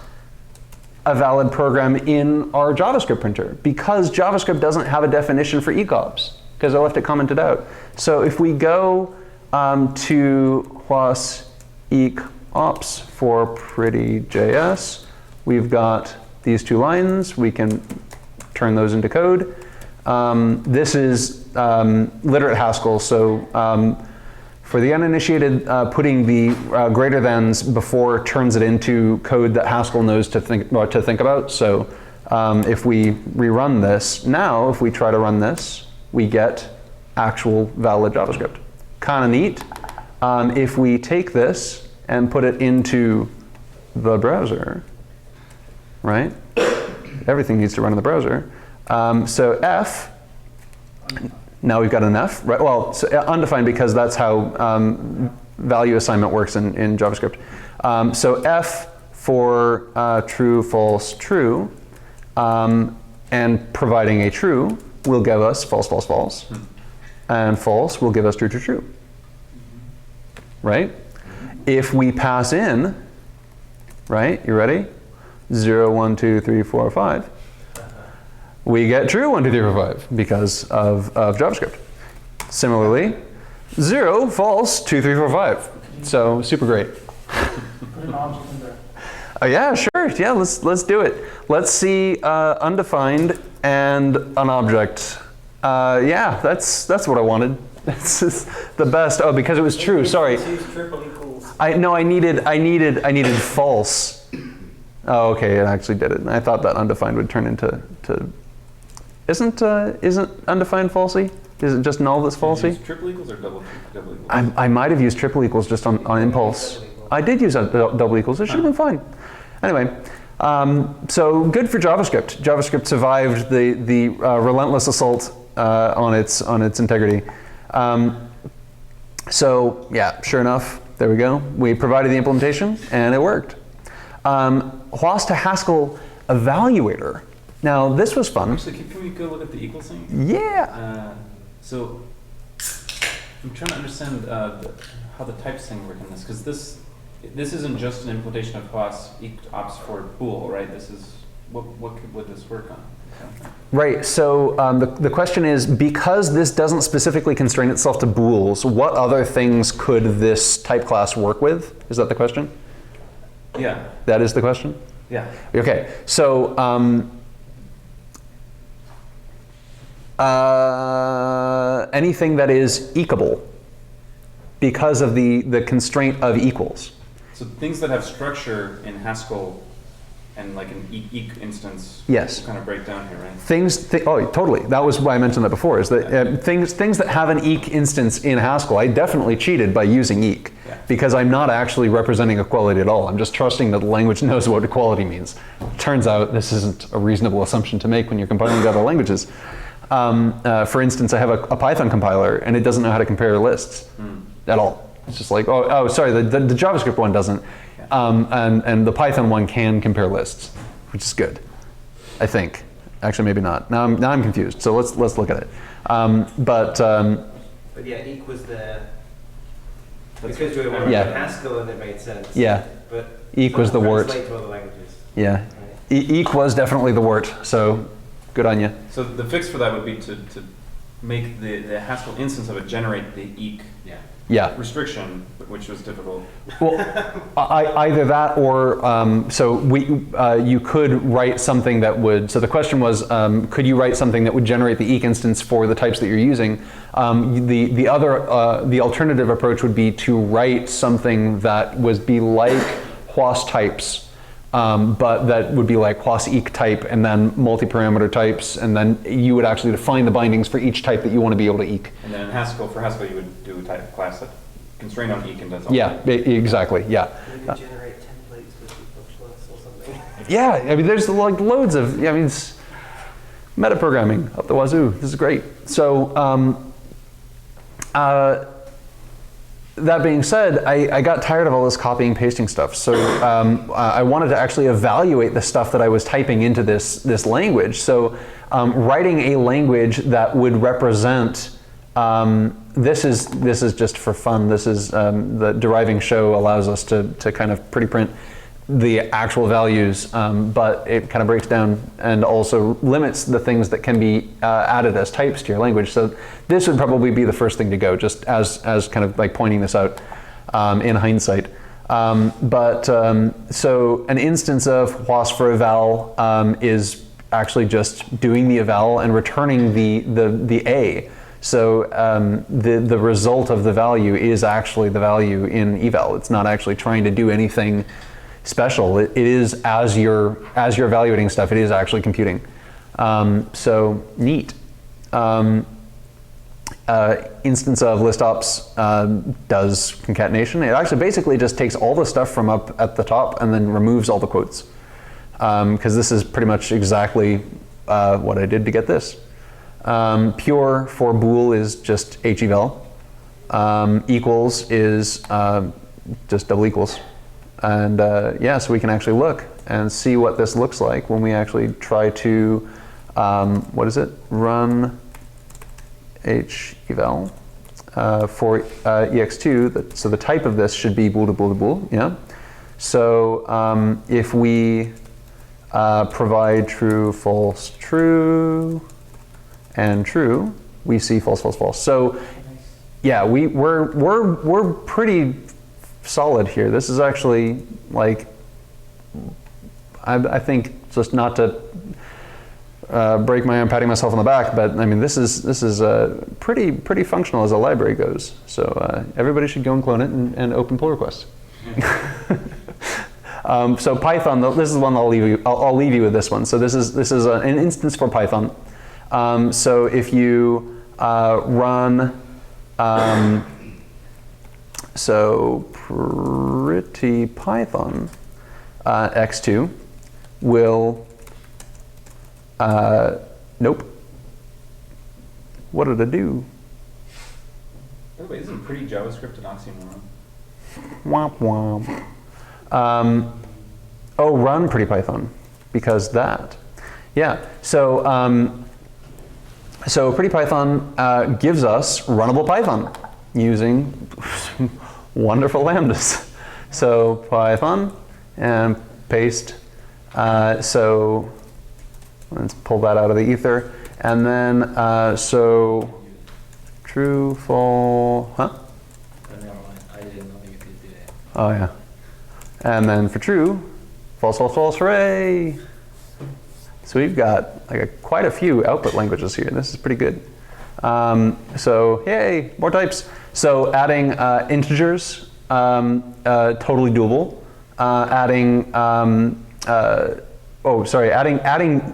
a valid program in our JavaScript printer because JavaScript doesn't have a definition for ecops because I left it commented out. So if we go to HOAS ecops for pretty.js, we've got these two lines. We can turn those into code. This is literate Haskell, so for the uninitiated, putting the greater thans before turns it into code that Haskell knows to think about. So if we rerun this, now if we try to run this, we get actual valid JavaScript. Kind of neat. If we take this and put it into the browser, right? Everything needs to run in the browser. So F, now we've got an F, right? Well, so undefined because that's how value assignment works in JavaScript. So F for true, false, true, and providing a true will give us false, false, false, and false will give us true, true, true, right? If we pass in, right, you ready? 0, 1, 2, 3, 4, 5. We get true 1, 2, 3, 4, 5 because of JavaScript. Similarly, 0, false, 2, 3, 4, 5. So super great. Put an object in there. Yeah, sure. Yeah, let's do it. Let's see undefined and an object. Yeah, that's what I wanted. That's the best. Oh, because it was true. Sorry. I needed false. Oh, okay. It actually did it. I thought that undefined would turn into. Isn't undefined falsy? Is it just null that's falsy? Did you use triple equals or double equals? I might have used triple equals just on impulse. I did use double equals. It should have been fine. Anyway, so good for JavaScript. JavaScript survived the relentless assault on its integrity. So yeah, sure enough, there we go. We provided the implementation and it worked. HOAS to Haskell evaluator. Now this was fun. Actually, can we go look at the equal sign? Yeah. So I'm trying to understand how the types thing work in this, because this isn't just an implementation of HOAS ops for bool, right? This is what would this work on? Right. So the question is, because this doesn't specifically constrain itself to bools, what other things could this type class work with? Is that the question? Yeah. That is the question? Yeah. Okay. So anything that is equable because of the constraint of equals. So things that have structure in Haskell and like an eq instance, yes, kind of break down here, right? Oh, totally. That was why I mentioned that before. Is that things that have an eq instance in Haskell, I definitely cheated by using eq because I'm not actually representing equality at all. I'm just trusting that the language knows what equality means. Turns out this isn't a reasonable assumption to make when you're compiling to other languages. For instance, I have a Python compiler, and it doesn't know how to compare lists at all. It's just like, oh, sorry, the JavaScript one doesn't, and the Python one can compare lists, which is good, I think. Actually, maybe not. Now I'm confused. So let's look at it. But yeah, eq was there because we were working yeah. in Haskell and it made sense. Yeah. But Eq was the wart. translate to other languages. Yeah. Eq was definitely the wart. So good on you. So the fix for that would be to make the Haskell instance of it generate the eq Yeah. restriction, which was difficult. Well, either that or so you could write something that would. So the question was, could you write something that would generate the eq instance for the types that you're using? The alternative approach would be to write something that would be like HOAS types, but that would be like HOAS eq type and then multi-parameter types, and then you would actually define the bindings for each type that you want to be able to eq. And then in Haskell, for Haskell, you would do a type class that constrained on eq and does all Yeah, exactly. Yeah. You could generate templates with functionalists or something. Yeah, I mean, there's like loads of. I mean, it's metaprogramming up the wazoo. This is great. So. That being said, I got tired of all this copying and pasting stuff. So I wanted to actually evaluate the stuff that I was typing into this language. So writing a language that would represent, this is just for fun. This is the deriving show allows us to kind of pretty print the actual values, but it kind of breaks down and also limits the things that can be added as types to your language. So this would probably be the first thing to go, just as kind of like pointing this out in hindsight. So an instance of HOAS for eval is actually just doing the eval and returning the A. So the result of the value is actually the value in eval. It's not actually trying to do anything special. It is as you're evaluating stuff, it is actually computing. So neat. Instance of listops does concatenation. It actually basically just takes all the stuff from up at the top and then removes all the quotes. Because this is pretty much exactly what I did to get this. Pure for bool is just heval. Equals is just double equals. And yeah, so we can actually look and see what this looks like when we actually try to, what is it? Run heval for ex2. So the type of this should be bool to bool to bool, yeah? So if we provide true, false, true, and true, we see false, false, false. So yeah, we're pretty solid here. This is actually like, I think, just not to break my arm patting myself on the back, but I mean this is pretty functional as a library goes. So everybody should go and clone it and open pull requests. So Python, this is one I'll leave you with this one. So this is an instance for Python. So if you run so pretty Python x2 will nope. What did it do? By the way, isn't pretty JavaScript an oxymoron? Womp womp. Oh, run pretty Python because that. Yeah. So so pretty Python gives us runnable Python using wonderful lambdas. So Python and paste. So let's pull that out of the ether. And then so true, false, huh? I didn't know you could do that. Oh yeah. And then for true, false, false, false, hooray! So we've got like quite a few output languages here. This is pretty good. So yay, more types. So adding integers, totally doable. Adding adding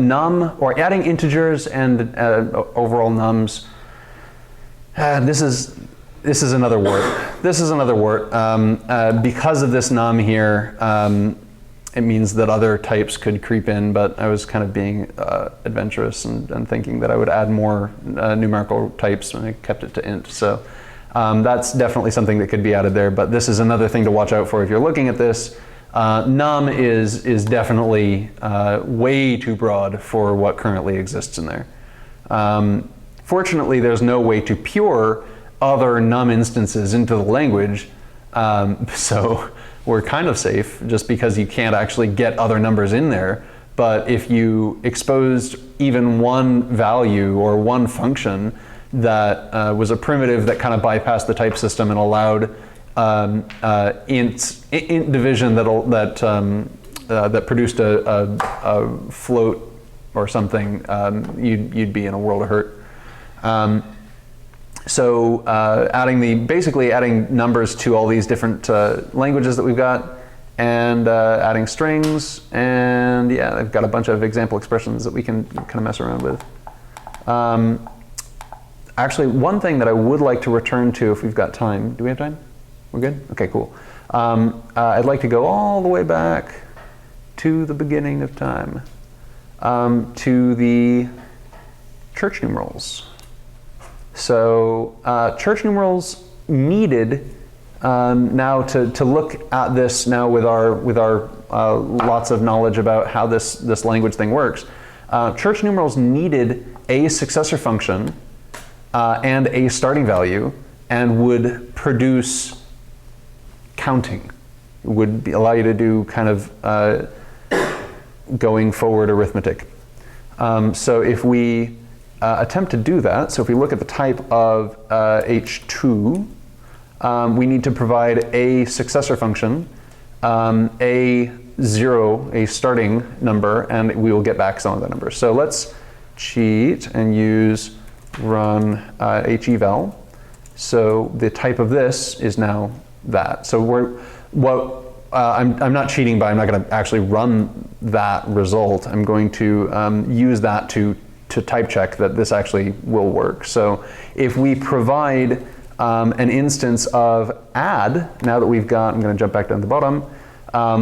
num or adding integers and overall nums. This is another wart. This is another wart. Because of this num here, it means that other types could creep in, but I was kind of being adventurous and thinking that I would add more numerical types, and I kept it to int. So that's definitely something that could be added there, but this is another thing to watch out for if you're looking at this. Num is definitely way too broad for what currently exists in there. Fortunately, there's no way to pure other num instances into the language, so we're kind of safe just because you can't actually get other numbers in there. But if you exposed even one value or one function that was a primitive that kind of bypassed the type system and allowed int division that produced a float or something, you'd be in a world of hurt. So basically adding numbers to all these different languages that we've got, and adding strings, and yeah, I've got a bunch of example expressions that we can kind of mess around with. Actually, one thing that I would like to return to if we've got time. Do we have time? We're good? Okay, cool. I'd like to go all the way back to the beginning of time, to the church numerals. So church numerals needed now to look at this now with our lots of knowledge about how this language thing works. Church numerals needed a successor function and a starting value, and would produce counting. It would allow you to do kind of going forward arithmetic. So if we attempt to do that, so if we look at the type of H2, we need to provide a successor function, a0, a starting number, and we will get back some of the numbers. So let's cheat and use run heval. So the type of this is now that. So I'm not cheating, but I'm not going to actually run that result. I'm going to use that to type check that this actually will work. So if we provide an instance of add, now that we've got, I'm going to jump back down to the bottom,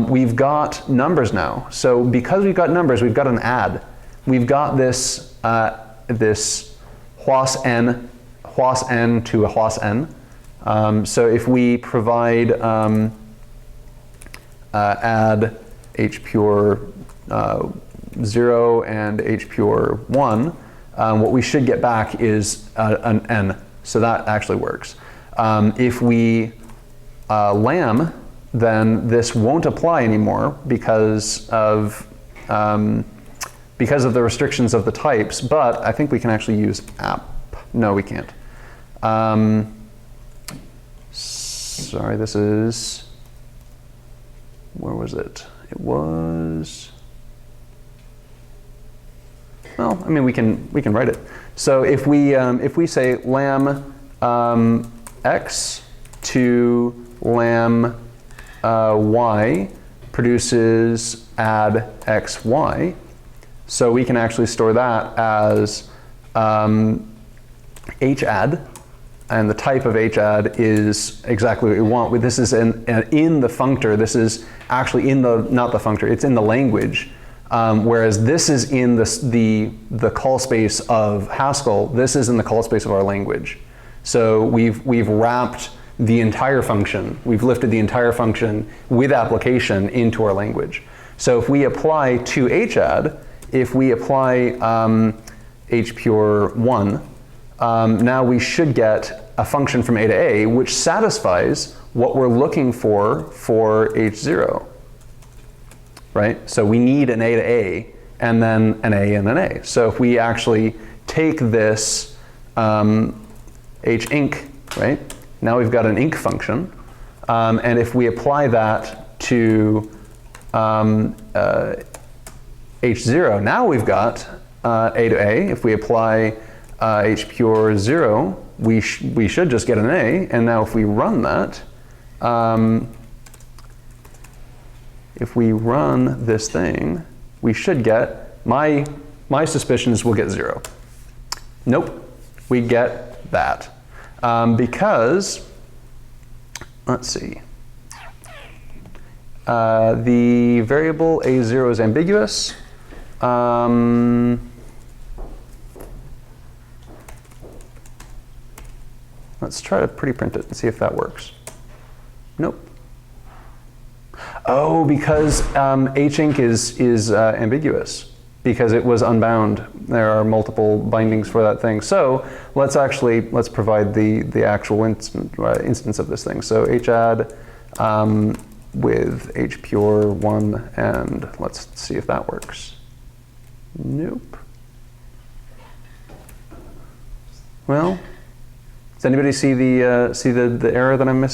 we've got numbers now. So because we've got numbers, we've got an add. We've got this this HOAS n to a HOAS n. So if we provide add hpure 0 and hpure 1, what we should get back is an n. So that actually works. If we lam, then this won't apply anymore because of the restrictions of the types, but I think we can actually use app. No, we can't. Sorry, this is, where was it? It was, well, I mean, we can write it. So if we say lam x to lam y produces add xy, so we can actually store that as hadd, and the type of hadd is exactly what we want. This is in the functor. This is actually in the, not the functor, it's in the language. Whereas this is in the call space of Haskell, this is in the call space of our language. So we've wrapped the entire function, we've lifted the entire function with application into our language. So if we apply to hadd, if we apply hpure 1, now we should get a function from A to A which satisfies what we're looking for H0. Right? So we need an A to A, and then an A and an A. So if we actually take this hinc, right? Now we've got an inc function, and if we apply that to H0, now we've got A to A. If we apply hpure 0, we should just get an A, and now if we run that, if we run this thing, we should get, my suspicion is we'll get 0. Nope, we get that. Because, let's see, The variable a0 is ambiguous. Let's try to pretty print it and see if that works. Nope. Oh, because hinc is ambiguous because it was unbound. There are multiple bindings for that thing. So let's provide the actual instance of this thing. So hadd with hpure 1, and let's see if that works. Nope. Well, does anybody see the error that I'm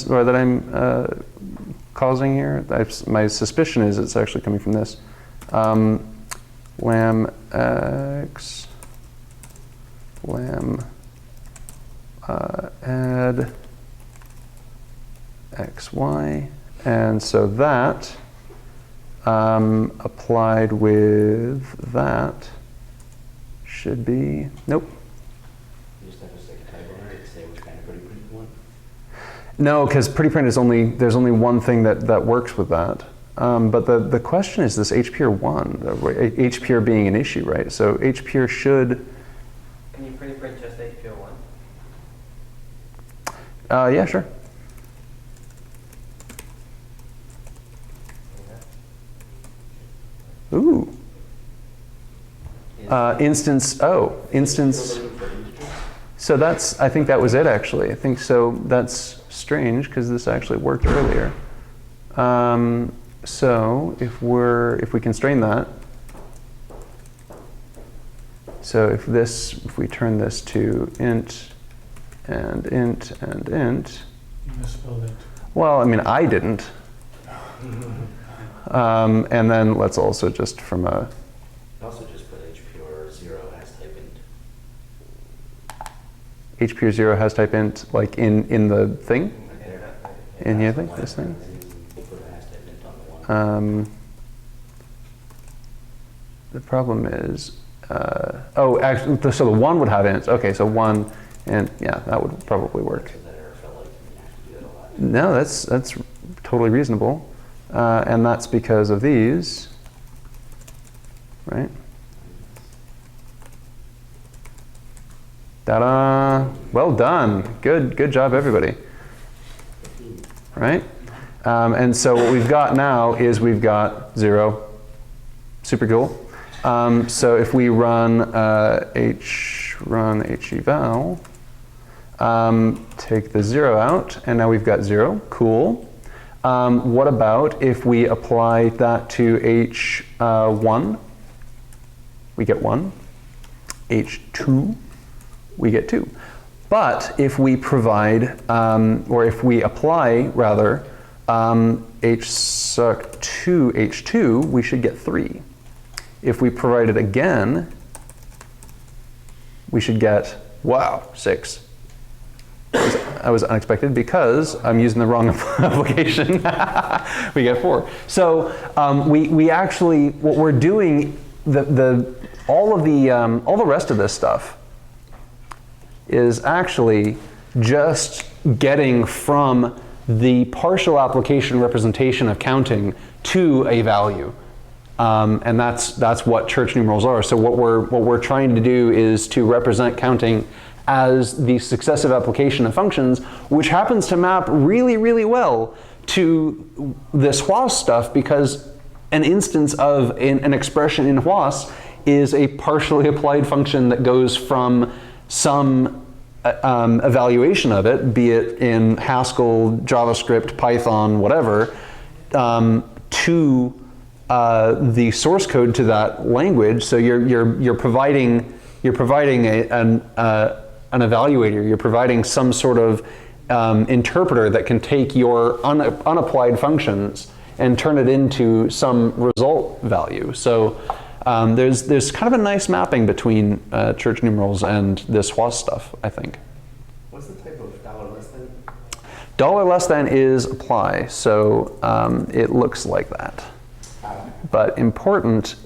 causing here? My suspicion is it's actually coming from this. Lam x lam add xy, and so that applied with that should be nope. You just have to stick a type on it to say which kind of pretty print you want. No, because pretty print is there's only one thing that works with that. But the question is this hpure 1, hpure being an issue, right? So hpure should. Can you pretty print just hpure 1? Yeah, sure. Ooh. Instance. So I think that was it actually. I think so. That's strange because this actually worked earlier. So if we constrain that, so if we turn this to int and int and int. You misspelled it. Well, I mean, I didn't. And then let's also just from a. Also just put hpure 0 has type int. hpure 0 has type int like in the thing? Right there. In here, this thing? We'll put a has type int on the one. The problem is, actually, so the 1 would have int. Okay, so 1, and yeah, that would probably work. So that error felt like you have to do that a lot. No, that's totally reasonable. And that's because of these, right? Ta-da! Well done. Good job, everybody. Right? And so what we've got now is we've got 0. Super cool. So if we run run heval, take the 0 out, and now we've got 0. Cool. What about if we apply that to h1? We get 1. h2, we get 2. But if we provide, or if we apply, rather, h2, we should get 3. If we provide it again, we should get, wow, 6. That was unexpected because I'm using the wrong application. We get 4. So we actually, what we're doing, all the rest of this stuff is actually just getting from the partial application representation of counting to a value. And that's what church numerals are. So what we're trying to do is to represent counting as the successive application of functions, which happens to map really, really well to this HOAS stuff because an instance of an expression in HOAS is a partially applied function that goes from some evaluation of it, be it in Haskell, JavaScript, Python, whatever, to the source code to that language. So you're providing an evaluator. You're providing some sort of interpreter that can take your unapplied functions and turn it into some result value. So there's kind of a nice mapping between church numerals and this HOAS stuff, I think. What's the type of $less than? $less than is apply, so it looks like that. But important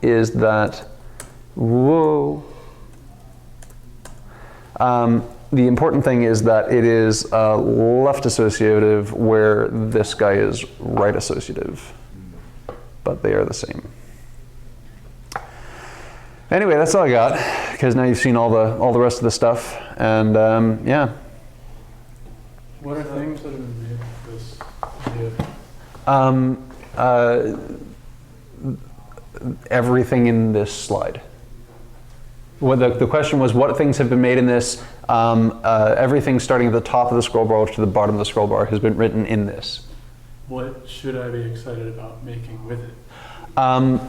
is that, whoa. the important thing is that it is left associative where this guy is right associative, but they are the same. Anyway, that's all I got, because now you've seen all the rest of the stuff, and yeah. What are things that have been made of this idea? Everything in this slide. Well, the question was, what things have been made in this? Everything starting at the top of the scroll bar to the bottom of the scroll bar has been written in this. What should I be excited about making with it? So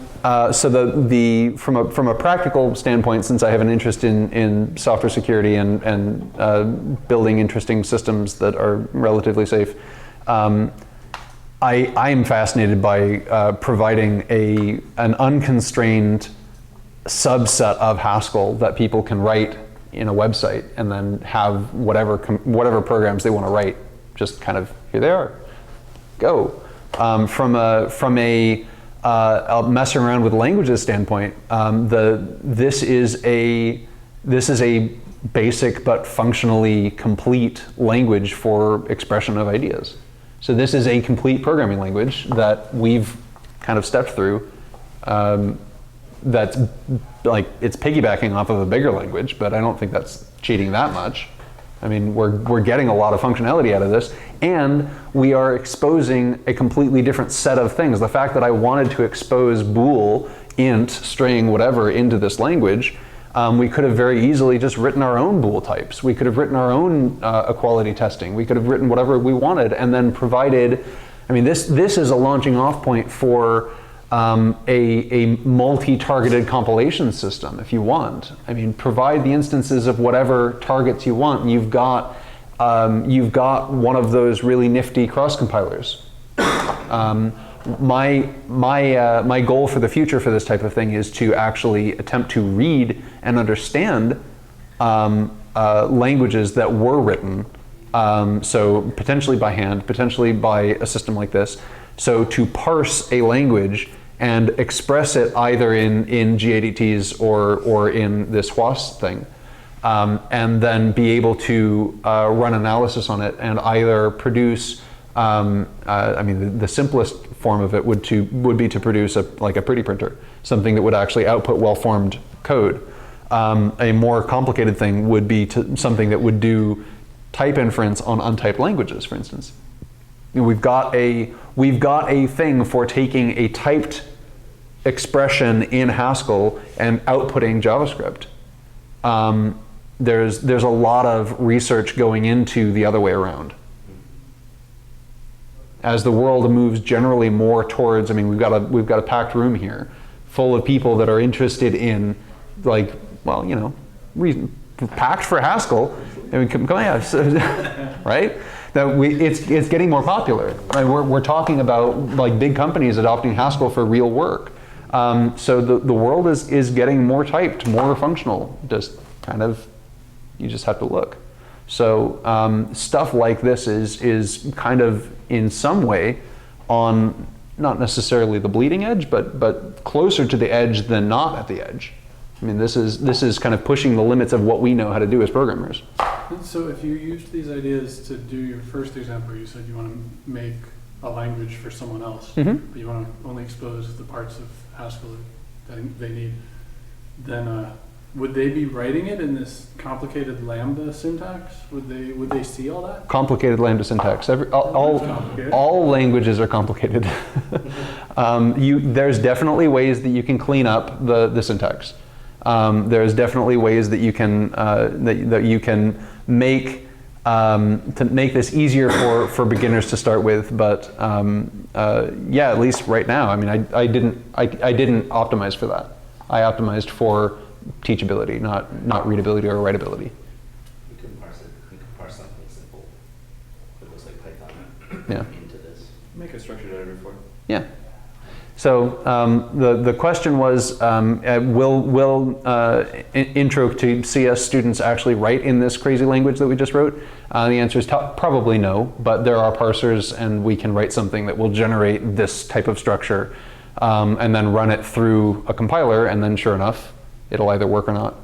from a practical standpoint, since I have an interest in software security and building interesting systems that are relatively safe, I am fascinated by providing an unconstrained subset of Haskell that people can write in a website and then have whatever programs they want to write, just kind of, here they are, go. From a messing around with languages standpoint, this is a basic but functionally complete language for expression of ideas. So this is a complete programming language that we've kind of stepped through. That's like, it's piggybacking off of a bigger language, but I don't think that's cheating that much. I mean, we're getting a lot of functionality out of this, and we are exposing a completely different set of things. The fact that I wanted to expose bool, int, string, whatever, into this language, we could have very easily just written our own bool types. We could have written our own equality testing. We could have written whatever we wanted and then provided, I mean, this is a launching off point for a multi-targeted compilation system, if you want. I mean, provide the instances of whatever targets you want, and you've got one of those really nifty cross compilers. My goal for the future for this type of thing is to actually attempt to read and understand languages that were written, so potentially by hand, potentially by a system like this. So to parse a language and express it either in GADTs or in this HOAS thing, and then be able to run analysis on it and either produce, I mean, the simplest form of it would be to produce like a pretty printer, something that would actually output well-formed code. A more complicated thing would be something that would do type inference on untyped languages, for instance. You know, we've got a thing for taking a typed expression in Haskell and outputting JavaScript. There's a lot of research going into the other way around. As the world moves generally more towards, I mean, we've got a packed room here, full of people that are interested in, like, well, you know, packed for Haskell. I mean, come on, right? That it's getting more popular. Right? We're talking about like big companies adopting Haskell for real work. So the world is getting more typed, more functional. Just kind of, you just have to look. So stuff like this is kind of in some way on not necessarily the bleeding edge, but closer to the edge than not at the edge. I mean, this is kind of pushing the limits of what we know how to do as programmers. So if you used these ideas to do your first example, you said you want to make a language for someone else, but you want to only expose the parts of Haskell that they need, then would they be writing it in this complicated lambda syntax? Would they see all that? Complicated lambda syntax. All languages are complicated. There's definitely ways that you can clean up the syntax. There's definitely ways that you can that you can make to make this easier for beginners to start with. But yeah, at least right now, I mean, I didn't optimize for that. I optimized for teachability, not readability or writability. You can parse it. You can parse something simple that looks like Python into this. Make a structured editor for it. Yeah. So the question was, will intro to CS students actually write in this crazy language that we just wrote? The answer is probably no, but there are parsers and we can write something that will generate this type of structure and then run it through a compiler, and then sure enough, it'll either work or not.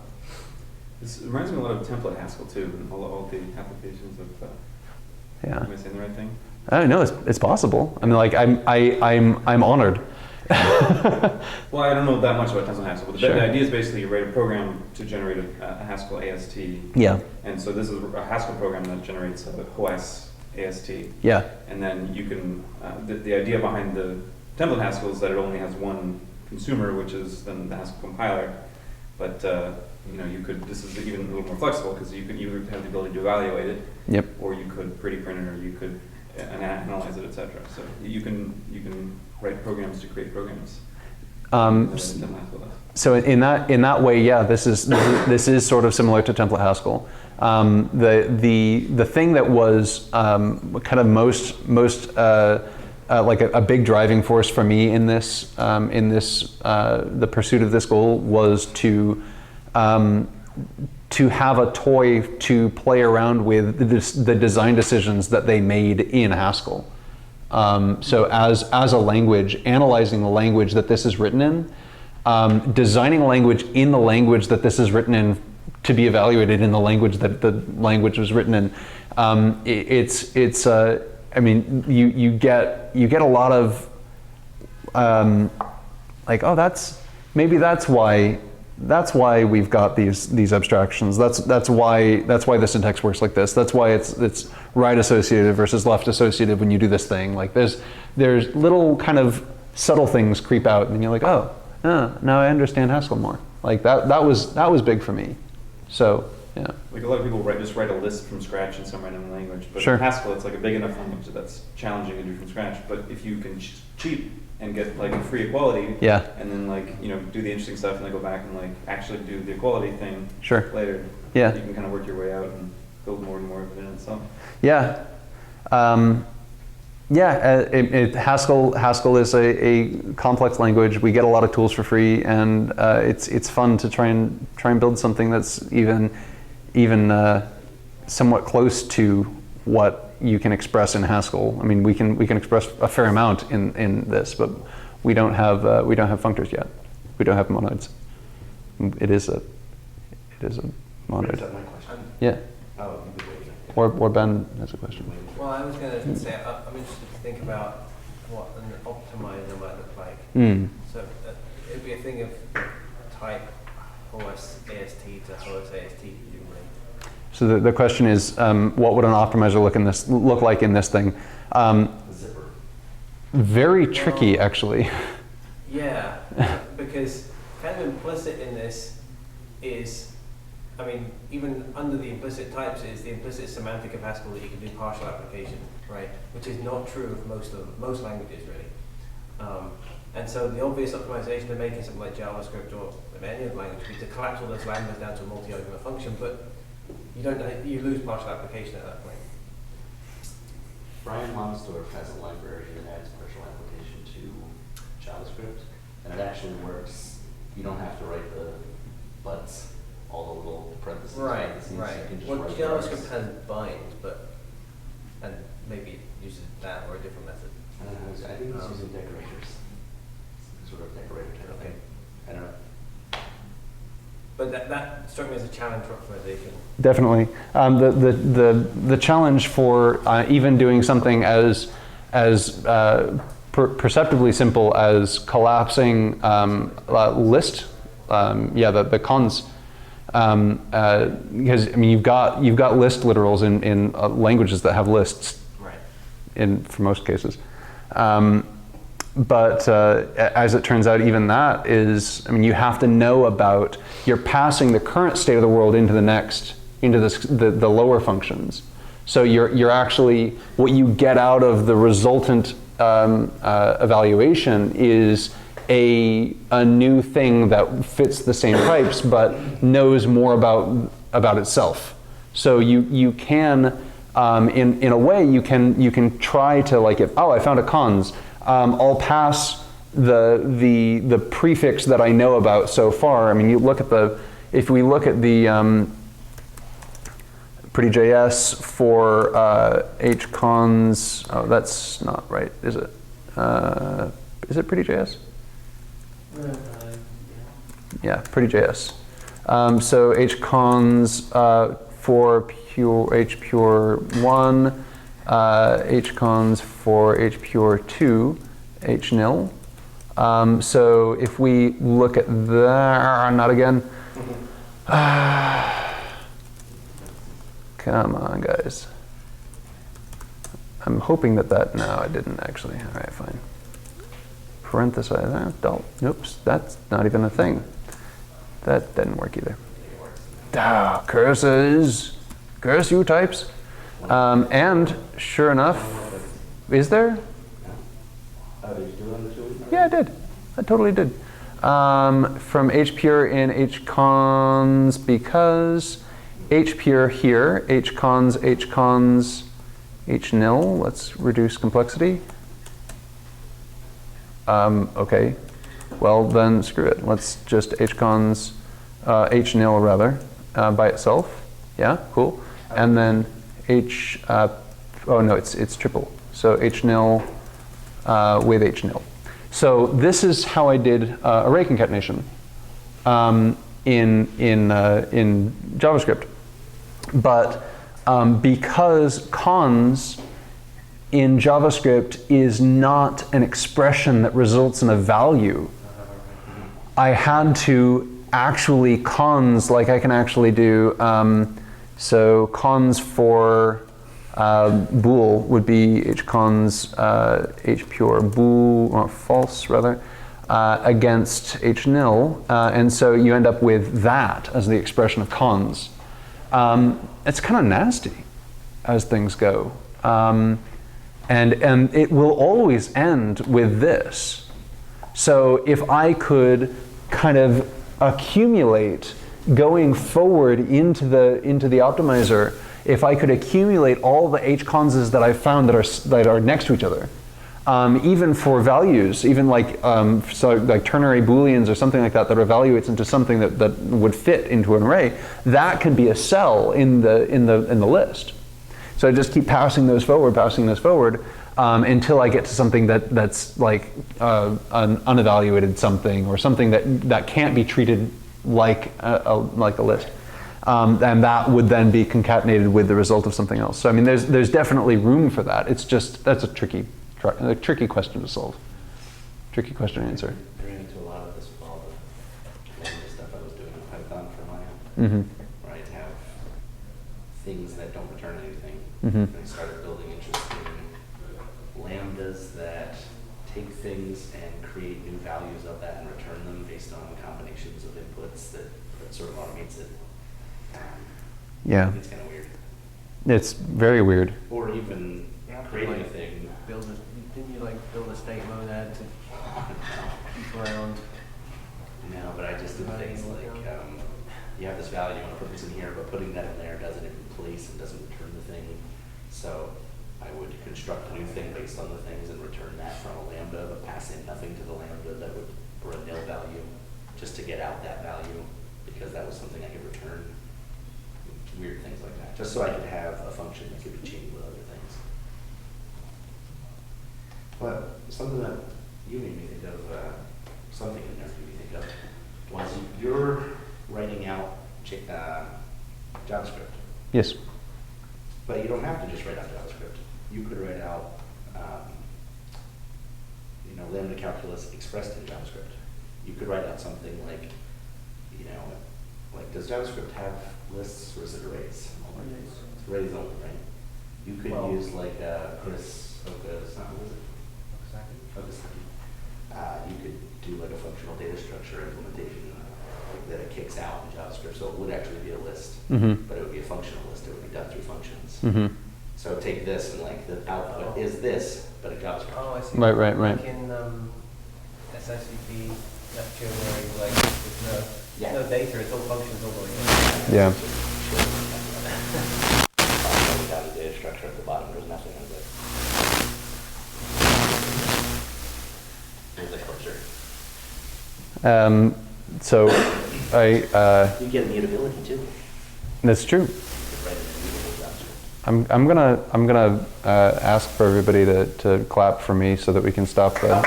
This reminds me a lot of template Haskell too, and all the applications of. Yeah. Am I saying the right thing? I don't know. It's possible. I mean, like I'm honored. Well, I don't know that much about template Haskell, but Sure. the idea is basically you write a program to generate a Haskell AST. Yeah. And so this is a Haskell program that generates a HOAS AST. Yeah. And then you can, the idea behind the template Haskell is that it only has one consumer, which is then the Haskell compiler. But you know, you could, this is even a little more flexible because you could either have the ability to evaluate it, Yep. or you could pretty print it, or you could analyze it, etc. So you can write programs to create programs. So in that way, yeah, this is sort of similar to template Haskell. The thing that was kind of most like a big driving force for me in this the pursuit of this goal was to have a toy to play around with the design decisions that they made in Haskell. So as a language, analyzing the language that this is written in, designing a language in the language that this is written in to be evaluated in the language that the language was written in. I mean, you get a lot of like, oh, that's why we've got these abstractions. That's why the syntax works like this. That's why it's right associative versus left associative when you do this thing. Like there's little kind of subtle things creep out, and you're like, oh, now I understand Haskell more. Like that was big for me. So yeah. Like a lot of people just write a list from scratch in some random language, but Sure. in Haskell it's like a big enough language that's challenging to do from scratch. But if you can cheat and get like a free equality, Yeah. and then like do the interesting stuff and then go back and like actually do the equality thing Sure. later, Yeah. you can kind of work your way out and build more and more of it in itself. Yeah. Haskell is a complex language. We get a lot of tools for free, and it's fun to try and build something that's even somewhat close to what you can express in Haskell. I mean, we can express a fair amount in this, but we don't have functors yet. We don't have monoids. It is a monoid. Is that my question? Yeah. Oh, you could wait. Or Ben has a question. Well, I was going to say, I'm interested to think about what an optimizer might look like. So it'd be a thing of type HOAS AST to HOAS AST, presumably. So the question is, what would an optimizer look like in this thing? Zipper. Very tricky, actually. Yeah, because kind of implicit in this is, I mean, even under the implicit types is the implicit semantic of Haskell that you can do partial application, right? Which is not true of most languages, really. And so the obvious optimization of making something like JavaScript or any other language would be to collapse all those lambdas down to a multi-argument function, but you lose partial application at that point. Brian Lonsdorff has a library that adds partial application to JavaScript, and it actually works. You don't have to write the buts, all the little parentheses. Right. You can just Well, write JavaScript words. has bind, and maybe it uses that or a different method. I think it's using decorators. Sort of decorator type of thing. I don't know. But that struck me as a challenge for optimization. Definitely. The challenge for even doing something as perceptibly simple as collapsing list, the cons, because I mean you've got list literals in languages that have lists, Right. for most cases. But as it turns out, even that is, I mean, you have to know about, you're passing the current state of the world into the lower functions. So you're actually, what you get out of the resultant evaluation is a new thing that fits the same types, but knows more about itself. So you can, in a way, you can try to, like, I found a cons. I'll pass the prefix that I know about so far. I mean, if we look at the pretty.js for hcons, oh, that's not right, is it? Is it pretty.js? Yeah, pretty.js. So hcons for pure h pure 1, hcons for h pure 2, h nil. So if we look at that, not again. Come on, guys. I'm hoping that no, I didn't actually. All right, fine. Parenthesis, oops, that's not even a thing. That didn't work either. Curses, curse you types. And sure enough, is there? Oh, did you do it on the tool? Yeah, I did. I totally did. From hpure in hcons because hpure here, hcons, h nil. Let's reduce complexity. Okay. Well, then screw it. Let's just hcons, h nil rather, by itself. Yeah, cool. And then oh no, it's triple. So h nil with h nil. So this is how I did array concatenation in JavaScript. But because cons in JavaScript is not an expression that results in a value, I had to actually cons, like I can actually do, so cons for bool would be hcons h pure bool, or false rather, against h nil, and so you end up with that as the expression of cons. It's kind of nasty as things go, and it will always end with this. So if I could kind of accumulate going forward into the optimizer, if I could accumulate all the hconses that I've found that are next to each other, even for values, even like like ternary booleans or something like that evaluates into something that would fit into an array, that can be a cell in the list. So I just keep passing those forward, until I get to something that's like an unevaluated something, or something that can't be treated like a list. And that would then be concatenated with the result of something else. So I mean, there's definitely room for that. It's just, that's a tricky question to solve. Tricky question to answer. I ran into a lot of this with all the stuff I was doing in Python for my where I'd have things that don't return anything. And I started building interesting lambdas that take things and create new values of that and return them based on combinations of inputs that sort of automates it. Yeah. It's kind of weird. It's very weird. Or even creating a thing. Didn't you like build a state monad to keep around? No, but I just did things like, you have this value, you want to put this in here, but putting that in there doesn't in place and doesn't return the thing. So I would construct a new thing based on the things and return that from a lambda, but pass in nothing to the lambda that would, for a nil value, just to get out that value, because that was something I could return. Weird things like that, just so I could have a function that could be chained with other things. But something that you made me think of, something in there made me think of, was you're writing out JavaScript. Yes. But you don't have to just write out JavaScript. You could write out, lambda calculus expressed in JavaScript. You could write out something like, like, does JavaScript have lists or is it arrays? It's arrays only, right? You could use like Chris Oka's, what is it? Okazaki. You could do like a functional data structure implementation that it kicks out in JavaScript, so it would actually be a list, but it would be a functional list. It would be done through functions. So take this and like the output is this, but in JavaScript. Oh, I see. Right. Like in SICP lecture where you like there's no data, it's all functions all the way in. Yeah. Down the data structure at the bottom, there's nothing in it. Here's a culture. So You get immutability too. that's true. You could write an immutable JavaScript. I'm gonna ask for everybody to clap for me so that we can stop the.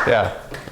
Yeah.